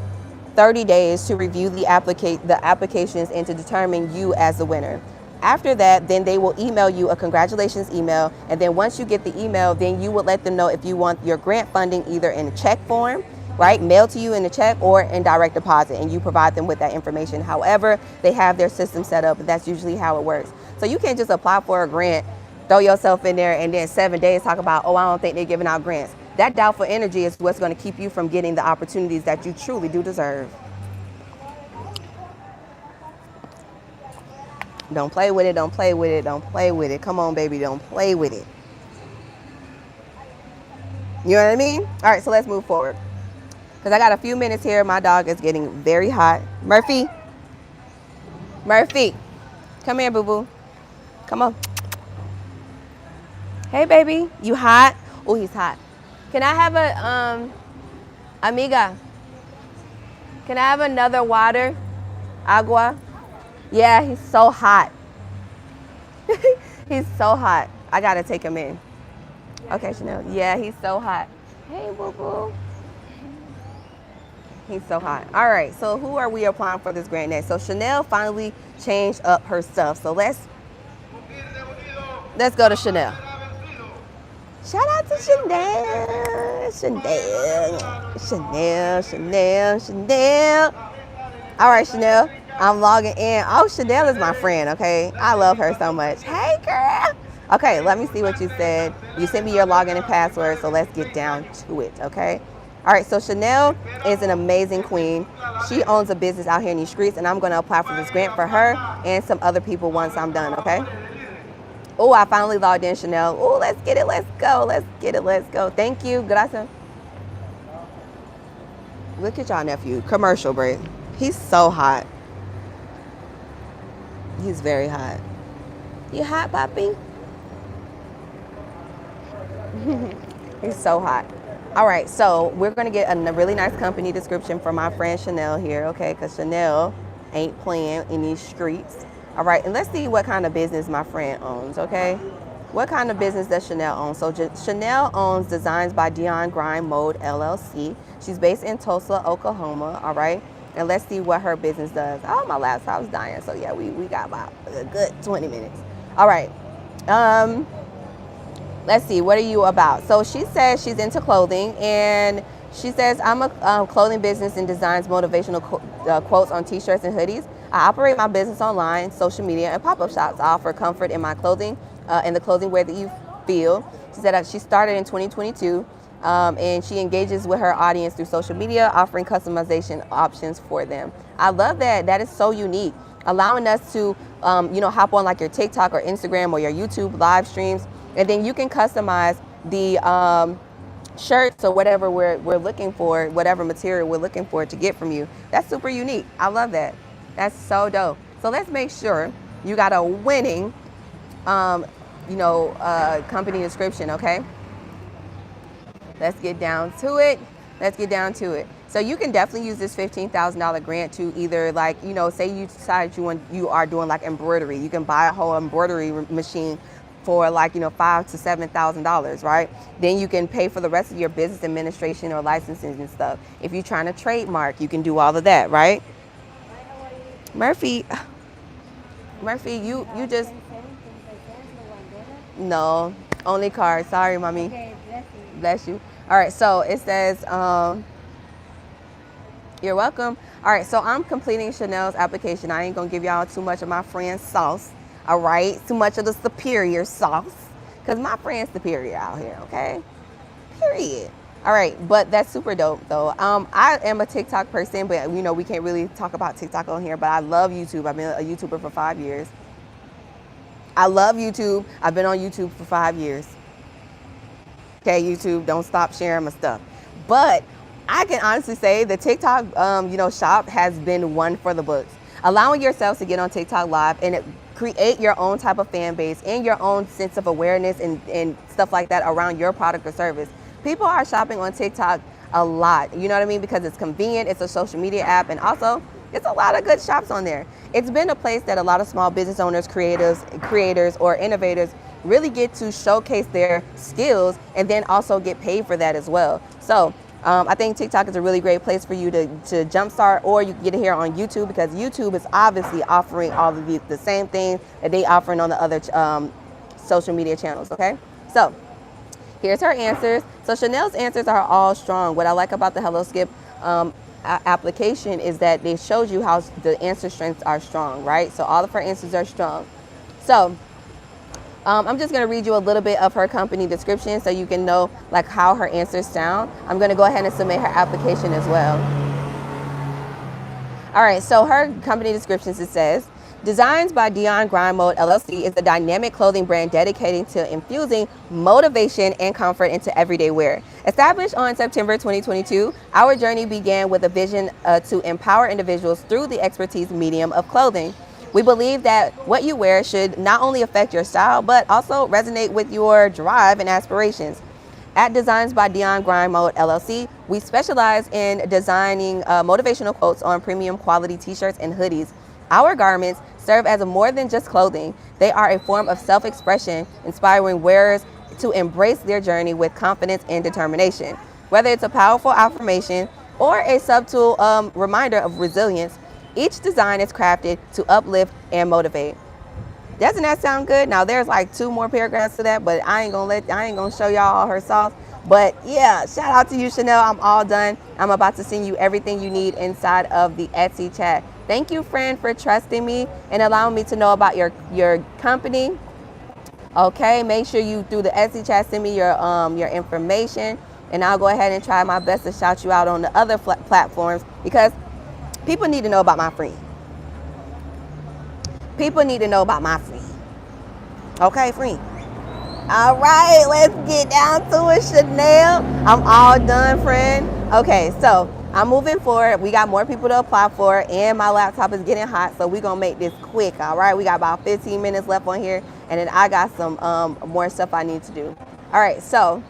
30 days to review the applications and to determine you as the winner. After that, then they will email you a congratulations email. And then once you get the email, then you will let them know if you want your grant funding either in a check form, right? Mail to you in a check or in direct deposit, and you provide them with that information. However, they have their system set up, and that's usually how it works. So you can't just apply for a grant, throw yourself in there, and then 7 days talk about, oh, I don't think they're giving out grants. That doubtful energy is what's going to keep you from getting the opportunities that you truly do deserve. Don't play with it, don't play with it, don't play with it. Come on, baby, don't play with it. You know what I mean? All right, so let's move forward. Because I got a few minutes here. My dog is getting very hot. Murphy. Murphy. Come here, boo-boo. Come on. Hey, baby. You hot? Oh, he's hot. Can I have a, amiga, can I have another water? Agua? Yeah, he's so hot. He's so hot. I got to take him in. Okay, Chanel. Yeah, he's so hot. Hey, boo-boo. He's so hot. All right, so who are we applying for this grant next? So Chanel finally changed up her stuff. So let's go to Chanel. Shout out to Chanel. Chanel. All right, Chanel. I'm logging in. Oh, Chanel is my friend, okay? I love her so much. Hey, girl. Okay, let me see what you said. You sent me your login and password, so let's get down to it, okay? All right, so Chanel is an amazing queen. She owns a business out here in these streets, and I'm going to apply for this grant for her and some other people once I'm done, okay? Oh, I finally logged in, Chanel. Oh, let's get it. Let's go. Let's get it. Let's go. Thank you. Gracias. Look at y'all nephew. Commercial break. He's so hot. He's very hot. You hot, Poppy? He's so hot. All right, so we're going to get a really nice company description from my friend Chanel here, okay? Because Chanel ain't playing in these streets. All right, and let's see what kind of business my friend owns, okay? What kind of business does Chanel own? So Chanel owns Designs by Dion Grind Mode, LLC. She's based in Tulsa, Oklahoma, all right? And let's see what her business does. Oh, my laptop's dying, so yeah, we got about a good 20 minutes. All right. Let's see, what are you about? So she says she's into clothing, and she says, I'm a clothing business and designs motivational quotes on t-shirts and hoodies. I operate my business online, social media, and pop-up shops. I offer comfort in my clothing and the clothing wear that you feel. She said she started in 2022, and she engages with her audience through social media, offering customization options for them. I love that. That is so unique, allowing us to, hop on like your TikTok or Instagram or your YouTube live streams, and then you can customize the shirts or whatever we're looking for, whatever material we're looking for to get from you. That's super unique. I love that. That's so dope. So let's make sure you got a winning, company description, okay? Let's get down to it. So you can definitely use this $15,000 grant to either say you decide you are doing like embroidery. You can buy a whole embroidery machine for $5,000 to $7,000, right? Then you can pay for the rest of your business administration or licensing and stuff. If you're trying to trademark, you can do all of that, right? Murphy, you just, no, only card. Sorry, mommy. Okay, Bless you. All right, so it says, you're welcome. All right, so I'm completing Chanel's application. I ain't gonna give y'all too much of my friend's sauce, all right? Too much of the superior sauce, because my friend's superior out here, okay? Period. All right, but that's super dope though. I am a TikTok person, but we can't really talk about TikTok on here, but I love YouTube. I've been a YouTuber for 5 years. I love YouTube. I've been on YouTube for 5 years. Okay, YouTube, don't stop sharing my stuff. But I can honestly say the TikTok, shop has been one for the books. Allowing yourselves to get on TikTok live and create your own type of fan base and your own sense of awareness and stuff like that around your product or service. People are shopping on TikTok a lot, you know what I mean? Because it's convenient, it's a social media app, and also it's a lot of good shops on there. It's been a place that a lot of small business owners, creators, or innovators really get to showcase their skills and then also get paid for that as well. So I think TikTok is a really great place for you to jumpstart, or you can get it here on YouTube, because YouTube is obviously offering all of the same things that they offering on the other social media channels, okay? So Here's her answers. So Chanel's answers are all strong. What I like about the HelloSkip application is that they showed you how the answer strengths are strong, right? So all of her answers are strong. So I'm just going to read you a little bit of her company description so you can know like how her answers sound. I'm going to go ahead and submit her application as well. All right, so her company descriptions, it says, Designs by Dion Grind Mode LLC is a dynamic clothing brand dedicated to infusing motivation and comfort into everyday wear. Established on September 2022, our journey began with a vision to empower individuals through the expertise medium of clothing. We believe that what you wear should not only affect your style, but also resonate with your drive and aspirations. At Designs by Dion Grind Mode LLC, we specialize in designing motivational quotes on premium quality t-shirts and hoodies. Our garments serve as more than just clothing. They are a form of self-expression, inspiring wearers to embrace their journey with confidence and determination. Whether it's a powerful affirmation or a subtle reminder of resilience, each design is crafted to uplift and motivate. Doesn't that sound good? Now there's like 2 more paragraphs to that, but I ain't gonna show y'all all her sauce. But yeah, shout out to you, Chanel. I'm all done. I'm about to send you everything you need inside of the Etsy chat. Thank you, friend, for trusting me and allowing me to know about your company. Okay, make sure you through the Etsy chat send me your information, and I'll go ahead and try my best to shout you out on the other platforms because people need to know about my friend. People need to know about my friend. Okay, friend. All right, let's get down to it, Chanel. I'm all done, friend. Okay, so I'm moving forward. We got more people to apply for, and my laptop is getting hot, so we're going to make this quick, all right? We got about 15 minutes left on here, and then I got some more stuff I need to do. All right, so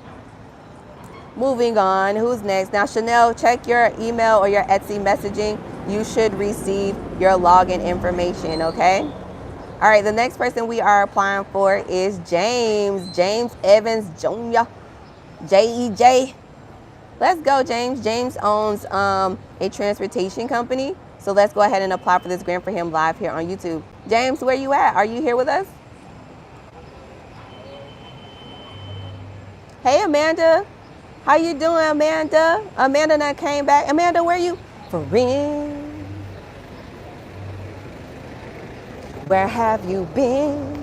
moving on. Who's next? Now, Chanel, check your email or your Etsy messaging. You should receive your login information, okay? All right, the next person we are applying for is James Evans Jr., J-E-J. Let's go, James. James owns a transportation company. So let's go ahead and apply for this grant for him live here on YouTube. James, where you at? Are you here with us? Hey, Amanda. How you doing, Amanda? Amanda that came back. Amanda, where you? Friend. Where have you been?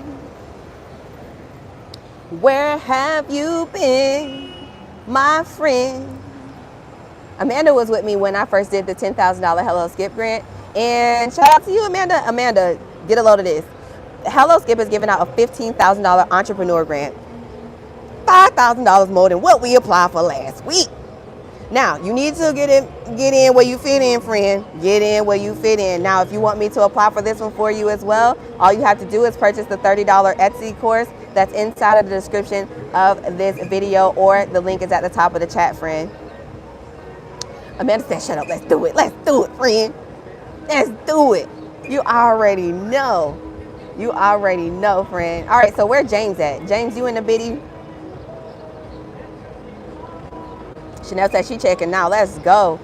Where have you been, my friend? Amanda was with me when I first did the $10,000 HelloSkip grant. And shout out to you, Amanda. Amanda, get a load of this. HelloSkip is giving out a $15,000 entrepreneur grant. $5,000 more than what we applied for last week. Now, you need to get in where you fit in, friend. Get in where you fit in. Now, if you want me to apply for this one for you as well, all you have to do is purchase the $30 Etsy course that's inside of the description of this video, or the link is at the top of the chat, friend. Amanda said, shut up, let's do it. Let's do it, friend. Let's do it. You already know. You already know, friend. All right, so where James at? James, you in the biddy? Chanel said she checking now. Let's go.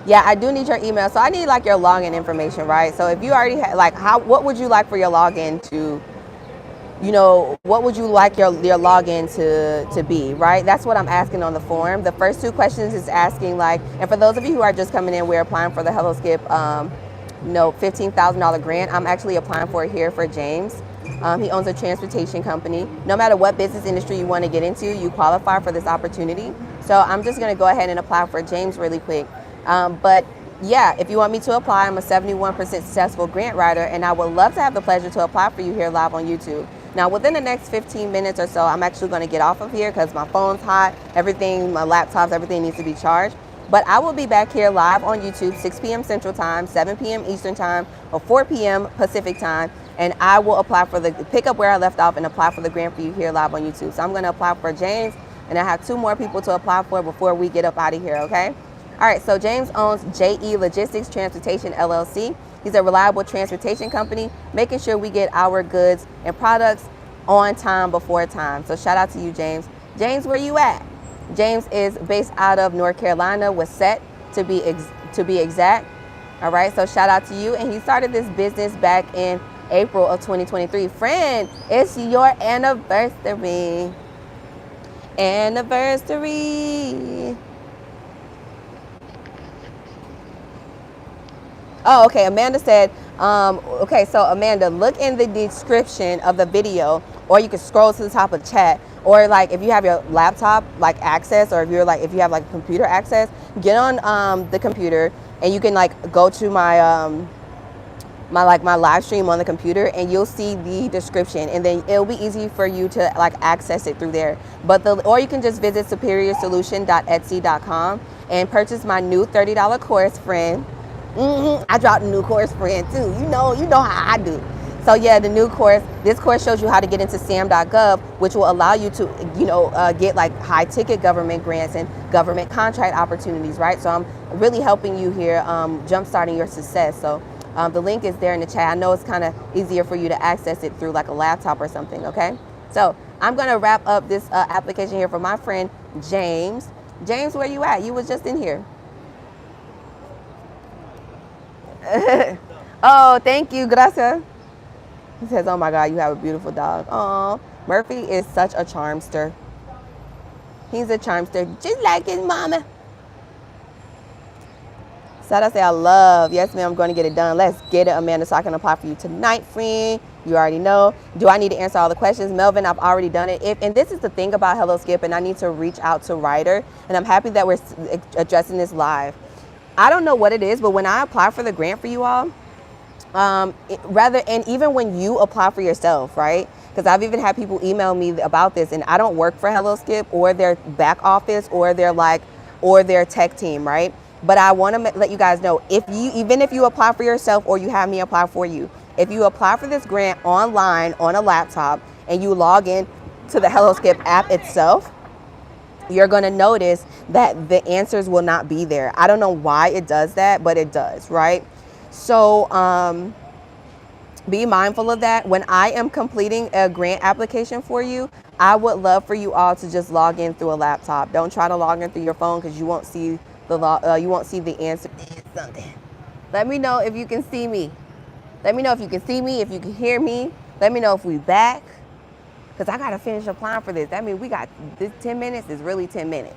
Yeah, I do need your email. So I need like your login information, right? So if you already have, like, what would you like for your login to, you know, what would you like your login to be, right? That's what I'm asking on the form. The first 2 questions is asking like, and for those of you who are just coming in, we're applying for the HelloSkip, $15,000 grant. I'm actually applying for it here for James. He owns a transportation company. No matter what business industry you want to get into, you qualify for this opportunity. So I'm just going to go ahead and apply for James really quick. But yeah, if you want me to apply, I'm a 71% successful grant writer, and I would love to have the pleasure to apply for you here live on YouTube. Now, within the next 15 minutes or so, I'm actually going to get off of here because my phone's hot, everything, my laptops, everything needs to be charged. But I will be back here live on YouTube, 6 p.m. Central Time, 7 p.m. Eastern Time, or 4 p.m. Pacific Time. And I will apply for pick up where I left off and apply for the grant for you here live on YouTube. So I'm going to apply for James, and I have 2 more people to apply for before we get up out of here, okay? All right, so James owns JE Logistics Transportation LLC. He's a reliable transportation company, making sure we get our goods and products on time before time. So shout out to you, James. James, where you at? James is based out of North Carolina, with set to be exact. All right, so shout out to you. And he started this business back in April of 2023. Friend, it's your anniversary. Anniversary. Oh, okay. Amanda said, okay, so Amanda, look in the description of the video, or you can scroll to the top of the chat, or like if you have your laptop like access, or if you're like if you have like computer access, get on the computer and you can like go to my live stream on the computer, and you'll see the description, and then it'll be easy for you to like access it through there. But or you can just visit superiorsolution.etsy.com and purchase my new $30 course, friend. I dropped a new course, friend, too. You know how I do. So yeah, the new course, this course shows you how to get into sam.gov, which will allow you to, get like high ticket government grants and government contract opportunities, right? So I'm really helping you here, jumpstarting your success. So the link is there in the chat. I know it's kind of easier for you to access it through like a laptop or something, okay? So I'm gonna wrap up this application here for my friend James. James, where you at? You was just in here. Oh, thank you, gracias. He says, oh my God, you have a beautiful dog. Oh, Murphy is such a charmster. He's a charmster, just like his mama. Sada say, I love. Yes, ma'am, I'm going to get it done. Let's get it, Amanda, so I can apply for you tonight, friend. You already know. Do I need to answer all the questions? Melvin, I've already done it. And this is the thing about Hello Skip, and I need to reach out to Ryder, and I'm happy that we're addressing this live. I don't know what it is, but when I apply for the grant for you all, and even when you apply for yourself, right? Because I've even had people email me about this, and I don't work for Hello Skip or their back office or their tech team, right? But I want to let you guys know, even if you apply for yourself or you have me apply for you, if you apply for this grant online on a laptop and you log in to the Hello Skip app itself, you're going to notice that the answers will not be there. I don't know why it does that, but it does, right? So be mindful of that. When I am completing a grant application for you, I would love for you all to just log in through a laptop. Don't try to log in through your phone, because you won't see the answer. Let me know if you can see me. Let me know if you can see me, if you can hear me. Let me know if we back, because I got to finish applying for this. That means we got this 10 minutes is really 10 minutes.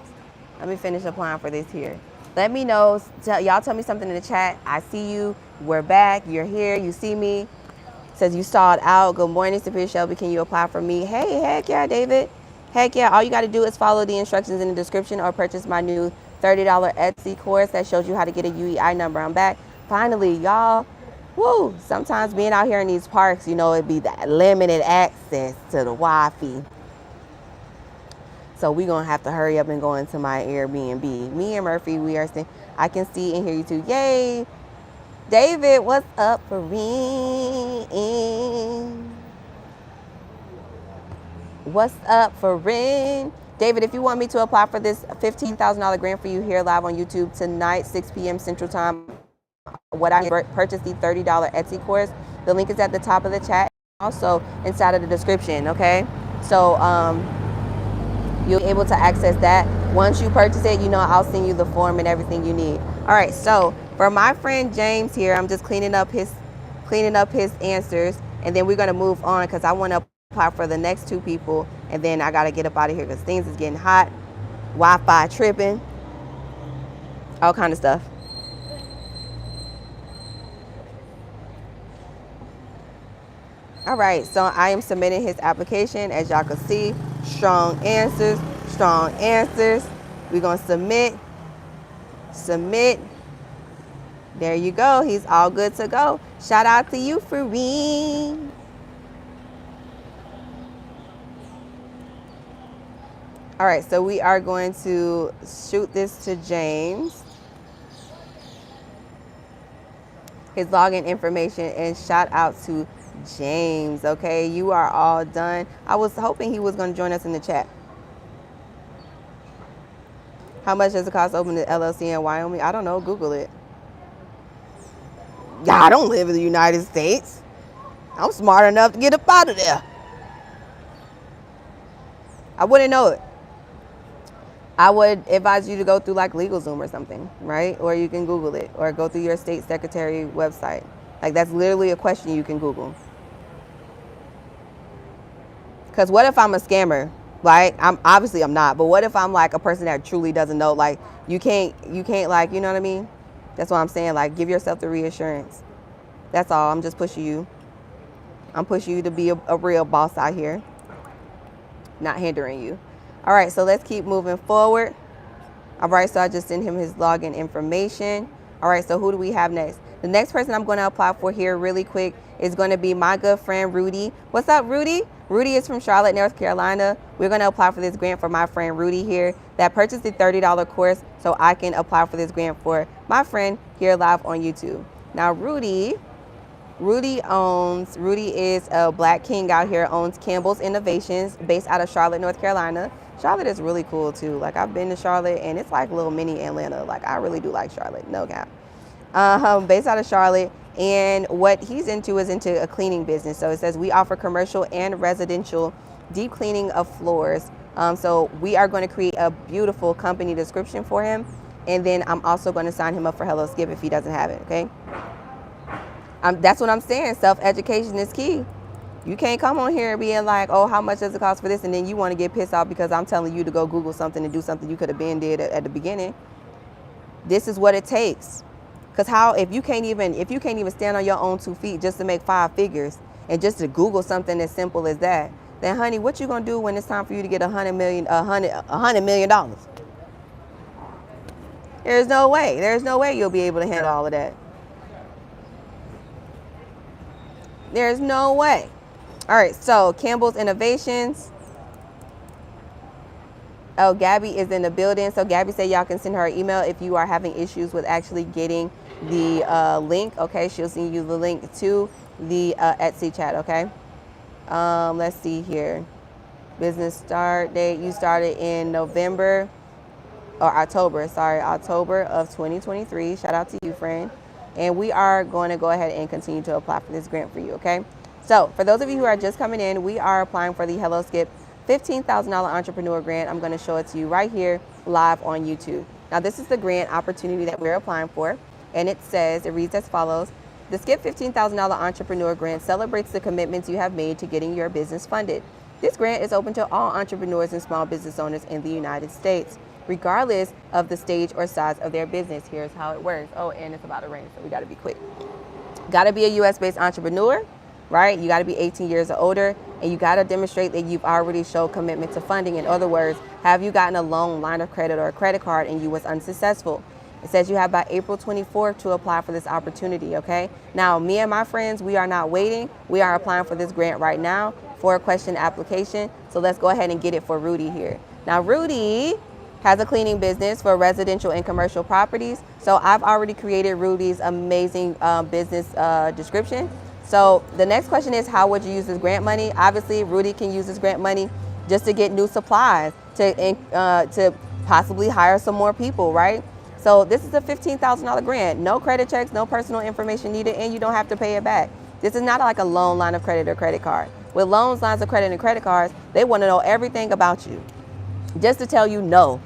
Let me finish applying for this here. Let me know. Y'all tell me something in the chat. I see you. We're back. You're here. You see me. Says you saw it out. Good morning, Superior Shelby. Can you apply for me? Hey, heck yeah, David. Heck yeah. All you got to do is follow the instructions in the description or purchase my new $30 Etsy course that shows you how to get a UEI number. I'm back. Finally, y'all. Woo. Sometimes being out here in these parks, it'd be that limited access to the Wi-Fi. So we're going to have to hurry up and go into my Airbnb. Me and Murphy, I can see and hear you too. Yay. David, what's up for Ren? What's up for Ren? David, if you want me to apply for this $15,000 grant for you here live on YouTube tonight, 6 p.m. Central Time, what I purchased the $30 Etsy course, the link is at the top of the chat, also inside of the description, okay? So you'll be able to access that. Once you purchase it, I'll send you the form and everything you need. All right, so for my friend James here, I'm just cleaning up his answers, and then we're gonna move on because I want to apply for the next two people, and then I gotta get up out of here because things is getting hot, Wi-Fi tripping, all kind of stuff. All right, so I am submitting his application. As y'all can see, strong answers. We're gonna submit. There you go. He's all good to go. Shout out to you, Fareen. All right, so we are going to shoot this to James. His login information, and shout out to James, okay? You are all done. I was hoping he was going to join us in the chat. How much does it cost to open the LLC in Wyoming? I don't know. Google it. Yeah, I don't live in the United States. I'm smart enough to get up out of there. I wouldn't know it. I would advise you to go through like LegalZoom or something, right? Or you can Google it, or go through your state secretary website. Like, that's literally a question you can Google. Because what if I'm a scammer? Like, I'm not, but what if I'm like a person that truly doesn't know? Like, you can't like, you know what I mean? That's what I'm saying. Like, give yourself the reassurance. That's all. I'm just pushing you. I'm pushing you to be a real boss out here, not hindering you. All right, so let's keep moving forward. All right, so I just sent him his login information. All right, so who do we have next? The next person I'm going to apply for here really quick is going to be my good friend Rudy. What's up, Rudy? Rudy is from Charlotte, North Carolina. We're going to apply for this grant for my friend Rudy here that purchased the $30 course so I can apply for this grant for my friend here live on YouTube. Now, Rudy is a black king out here, owns Campbell's Innovations based out of Charlotte, North Carolina. Charlotte is really cool too. Like, I've been to Charlotte and it's like little mini Atlanta. Like, I really do like Charlotte, no cap. Based out of Charlotte, and what he's into is into a cleaning business. So it says we offer commercial and residential deep cleaning of floors. So we are going to create a beautiful company description for him, and then I'm also going to sign him up for Hello Skip if he doesn't have it, okay? That's what I'm saying. Self-education is key. You can't come on here being like, oh, how much does it cost for this? And then you want to get pissed off because I'm telling you to go Google something and do something you could have been did at the beginning. This is what it takes. Because if you can't even stand on your own 2 feet just to make 5 figures and just to Google something as simple as that, then honey, what you gonna do when it's time for you to get $100 million? There's no way. There's no way you'll be able to handle all of that. There's no way. All right, so Campbell's Innovations. Oh, Gabby is in the building. So Gabby said y'all can send her an email if you are having issues with actually getting the link. Okay, she'll send you the link to the Etsy chat. Okay. Let's see here. Business start date. You started in November or October. Sorry, October of 2023. Shout out to you, friend. And we are going to go ahead and continue to apply for this grant for you. Okay. So for those of you who are just coming in, we are applying for the Hello Skip $15,000 entrepreneur grant. I'm going to show it to you right here live on YouTube. Now, this is the grant opportunity that we're applying for, and it reads as follows. The Skip $15,000 entrepreneur grant celebrates the commitments you have made to getting your business funded. This grant is open to all entrepreneurs and small business owners in the United States, regardless of the stage or size of their business. Here's how it works. Oh, and it's about to rain, so we got to be quick. Got to be a U.S.-based entrepreneur, right? You got to be 18 years or older, and you got to demonstrate that you've already showed commitment to funding. In other words, have you gotten a loan, line of credit, or a credit card and you was unsuccessful? It says you have by April 24th to apply for this opportunity, okay? Now, me and my friends, we are not waiting. We are applying for this grant right now for a question application. So let's go ahead and get it for Rudy here. Now, Rudy has a cleaning business for residential and commercial properties. So I've already created Rudy's amazing business description. So the next question is, how would you use this grant money? Obviously, Rudy can use this grant money just to get new supplies, to possibly hire some more people, right? So this is a $15,000 grant. No credit checks, no personal information needed, and you don't have to pay it back. This is not like a loan, line of credit, or credit card. With loans, lines of credit, and credit cards, they want to know everything about you just to tell you no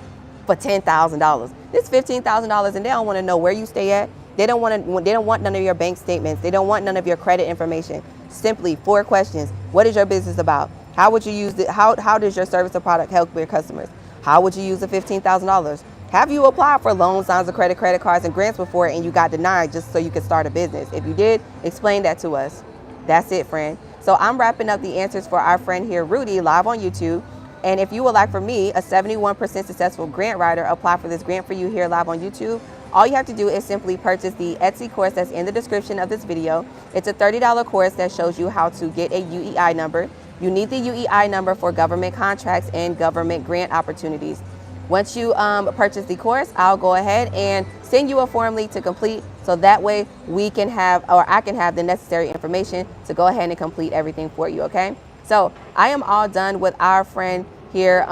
for $10,000. This $15,000, and they don't want to know where you stay at. They don't want none of your bank statements. They don't want none of your credit information. Simply 4 questions. What is your business about? How would you use it? How does your service or product help your customers? How would you use the $15,000? Have you applied for loans, lines of credit, credit cards, and grants before and you got denied just so you could start a business? If you did, explain that to us. That's it, friend. So I'm wrapping up the answers for our friend here, Rudy, live on YouTube. And if you would like for me, a 71% successful grant writer, apply for this grant for you here live on YouTube, all you have to do is simply purchase the Etsy course that's in the description of this video. It's a $30 course that shows you how to get a UEI number. You need the UEI number for government contracts and government grant opportunities. Once you purchase the course, I'll go ahead and send you a form link to complete, so that way we can have, or I can have, the necessary information to go ahead and complete everything for you, okay? So I am all done with our friend here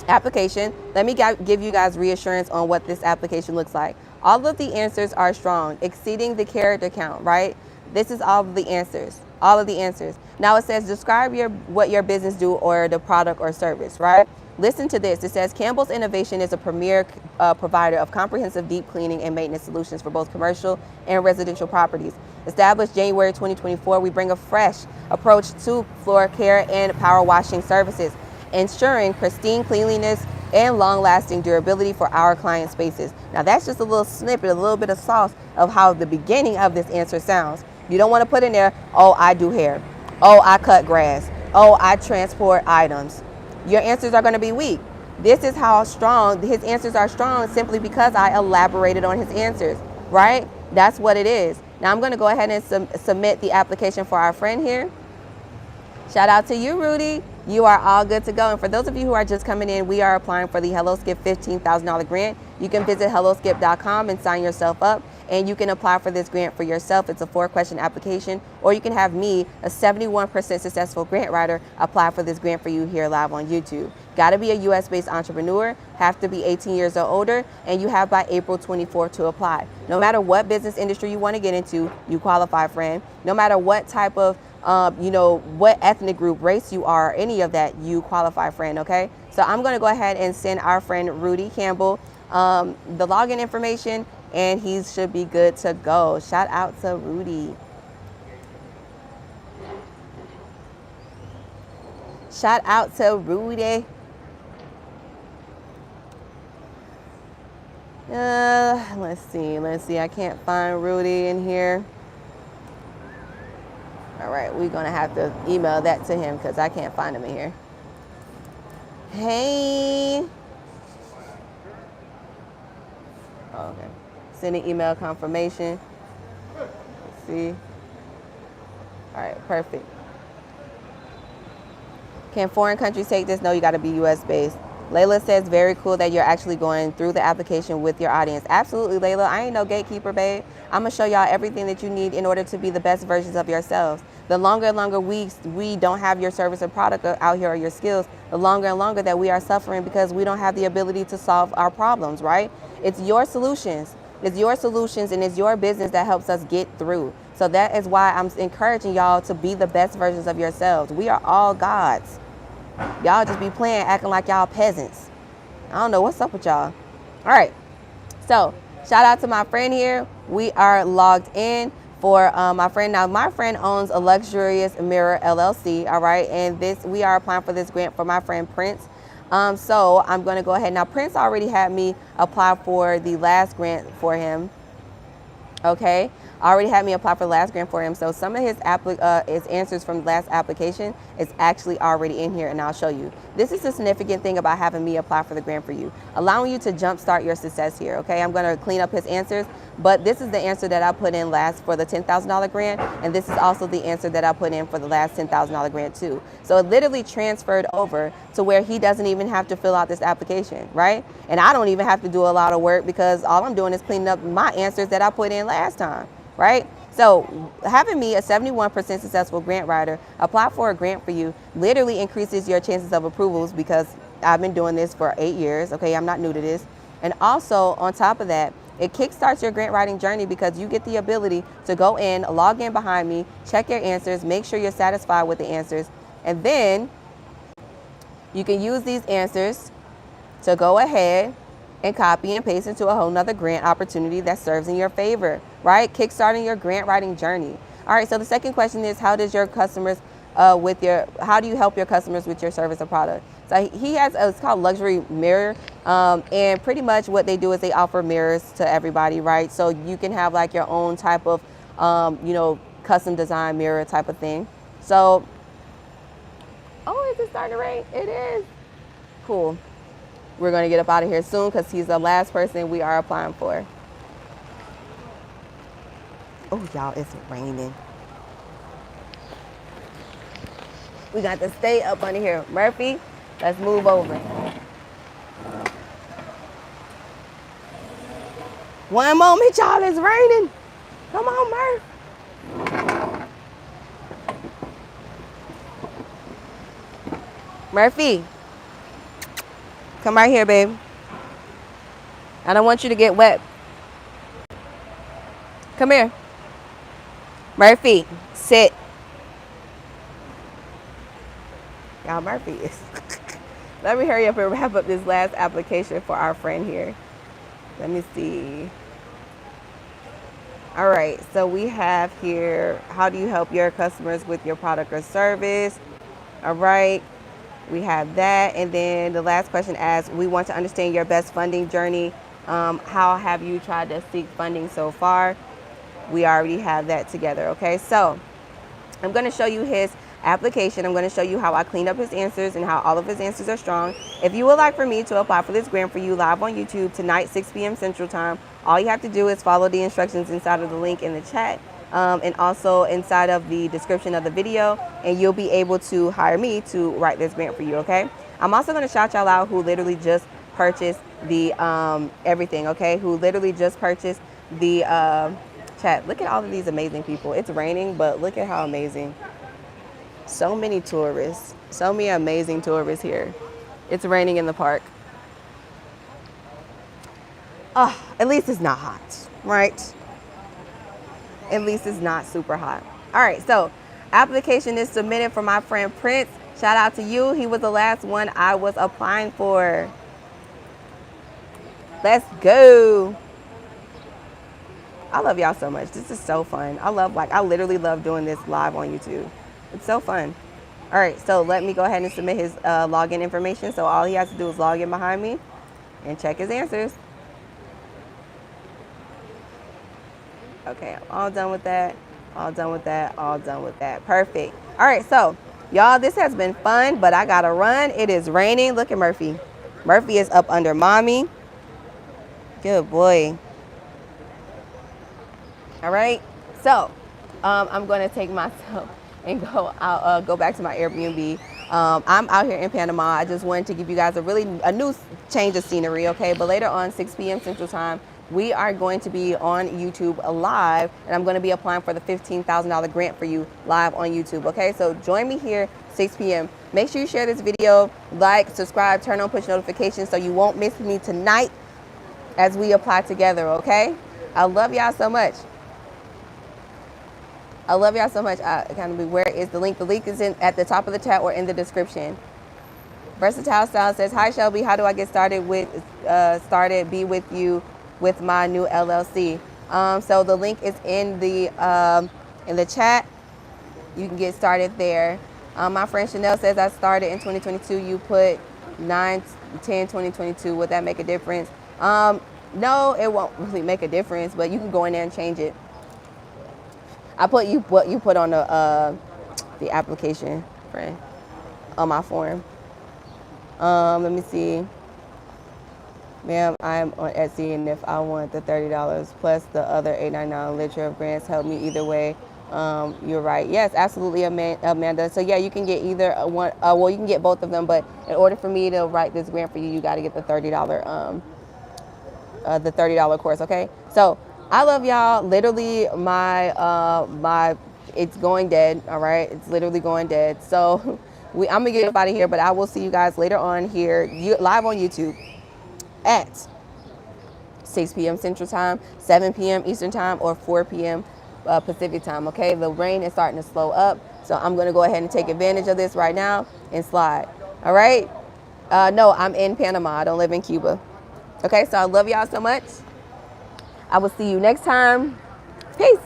application. Let me give you guys reassurance on what this application looks like. All of the answers are strong, exceeding the character count, right? This is all of the answers, all of the answers. Now it says describe what your business do or the product or service, right? Listen to this. It says Campbell's Innovation is a premier provider of comprehensive deep cleaning and maintenance solutions for both commercial and residential properties. Established January 2024, we bring a fresh approach to floor care and power washing services. ensuring pristine cleanliness and long-lasting durability for our client spaces. Now that's just a little snippet, a little bit of sauce of how the beginning of this answer sounds. You don't want to put in there, oh, I do hair. Oh, I cut grass. Oh, I transport items. Your answers are going to be weak. This is how strong, his answers are strong simply because I elaborated on his answers, right? That's what it is. Now I'm going to go ahead and submit the application for our friend here. Shout out to you, Rudy. You are all good to go. And for those of you who are just coming in, we are applying for the HelloSkip $15,000 grant. You can visit helloskip.com and sign yourself up, and you can apply for this grant for yourself. It's a 4-question application, or you can have me, a 71% successful grant writer, apply for this grant for you here live on YouTube. Got to be a US-based entrepreneur, have to be 18 years or older, and you have by April 24th to apply. No matter what business industry you want to get into, you qualify, friend. No matter what type of what ethnic group, race you are, any of that, you qualify, friend, okay? So I'm going to go ahead and send our friend Rudy Campbell the login information, and he should be good to go. Shout out to Rudy. Shout out to Rudy. Let's see. I can't find Rudy in here. All right, we're gonna have to email that to him because I can't find him in here. Hey. Oh, okay. Sending email confirmation. Let's see. All right, perfect. Can foreign countries take this? No, you got to be US based. Layla says, very cool that you're actually going through the application with your audience. Absolutely, Layla. I ain't no gatekeeper, babe. I'm going to show y'all everything that you need in order to be the best versions of yourselves. The longer and longer we don't have your service or product out here or your skills, the longer and longer that we are suffering because we don't have the ability to solve our problems, right? It's your solutions. It's your solutions and it's your business that helps us get through. So that is why I'm encouraging y'all to be the best versions of yourselves. We are all gods. Y'all just be playing, acting like y'all peasants. I don't know what's up with y'all. All right. So shout out to my friend here. We are logged in for my friend. Now, my friend owns a luxurious mirror LLC. All right. And we are applying for this grant for my friend Prince. So I'm going to go ahead. Now, Prince already had me apply for the last grant for him. Okay. Already had me apply for the last grant for him. So some of his answers from the last application is actually already in here, and I'll show you. This is the significant thing about having me apply for the grant for you, allowing you to jumpstart your success here, okay? I'm gonna clean up his answers, but this is the answer that I put in last for the $10,000 grant, and this is also the answer that I put in for the last $10,000 grant too. So it literally transferred over to where he doesn't even have to fill out this application, right? And I don't even have to do a lot of work because all I'm doing is cleaning up my answers that I put in last time. Right? So having me, a 71% successful grant writer, apply for a grant for you literally increases your chances of approvals because I've been doing this for 8 years. Okay, I'm not new to this. And also on top of that, it kickstarts your grant writing journey because you get the ability to go in, log in behind me, check your answers, make sure you're satisfied with the answers. And then you can use these answers to go ahead and copy and paste into a whole nother grant opportunity that serves in your favor, right? Kickstarting your grant writing journey. All right, so the second question is, how do you help your customers with your service or product? So he has, it's called Luxury Mirror, and pretty much what they do is they offer mirrors to everybody, right? So you can have like your own type of, custom design mirror type of thing. So, oh, is it starting to rain? It is. Cool. We're going to get up out of here soon because he's the last person we are applying for. Oh, y'all, it's raining. We got to stay up under here. Murphy, let's move over. One moment, y'all, it's raining. Come on, Murph. Murphy. Come right here, babe. I don't want you to get wet. Come here. Murphy, sit. Y'all, Murphy is. Let me hurry up and wrap up this last application for our friend here. Let me see. All right, so we have here, how do you help your customers with your product or service? All right. We have that. And then the last question asks, we want to understand your best funding journey. How have you tried to seek funding so far? We already have that together, okay? So I'm going to show you his application. I'm going to show you how I cleaned up his answers and how all of his answers are strong. If you would like for me to apply for this grant for you live on YouTube tonight, 6 p.m. Central Time, all you have to do is follow the instructions inside of the link in the chat and also inside of the description of the video, and you'll be able to hire me to write this grant for you, okay? I'm also going to shout y'all out who literally just purchased the everything, okay? Who literally just purchased the chat. Look at all of these amazing people. It's raining, but look at how amazing. So many tourists, so many amazing tourists here. It's raining in the park. Oh, at least it's not hot, right? At least it's not super hot. All right, so application is submitted for my friend Prince. Shout out to you. He was the last one I was applying for. Let's go. I love y'all so much. This is so fun. I literally love doing this live on YouTube. It's so fun. All right, so let me go ahead and submit his login information. So all he has to do is log in behind me and check his answers. Okay, I'm all done with that. All done with that. All done with that. Perfect. All right, so y'all, this has been fun, but I gotta run. It is raining. Look at Murphy. Murphy is up under mommy. Good boy. All right, so I'm gonna take myself and go back to my Airbnb. I'm out here in Panama. I just wanted to give you guys a new change of scenery, okay? But later on, 6 p.m. Central Time, we are going to be on YouTube live, and I'm going to be applying for the $15,000 grant for you live on YouTube, okay? So join me here, 6 p.m. Make sure you share this video, like, subscribe, turn on push notifications so you won't miss me tonight as we apply together, okay? I love y'all so much. I love y'all so much. Where is the link? The link is at the top of the chat or in the description. Versatile Style says, "Hi Shelby, how do I get started be with you with my new LLC?" So the link is in the chat. You can get started there. My friend Chanel says, "I started in 2022. You put 9/10/2022. Would that make a difference?" No, it won't really make a difference, but you can go in there and change it. I put what you put on the application, friend, on my form. Let me see. Ma'am, I'm on Etsy, and if I want the $30 plus the other $8.99 liter of grants, help me either way. You're right. Yes, absolutely, Amanda. So yeah, you can get either one. Well, you can get both of them, but in order for me to write this grant for you, you got to get the $30 course. Okay. So I love y'all. Literally, it's going dead. All right, it's literally going dead. So I'm gonna get up out of here, but I will see you guys later on here, live on YouTube at 6 p.m. Central Time, 7 p.m. Eastern Time, or 4 p.m. Pacific Time. Okay, the rain is starting to slow up, so I'm gonna go ahead and take advantage of this right now and slide. All right. No, I'm in Panama. I don't live in Cuba. Okay, so I love y'all so much. I will see you next time. Peace.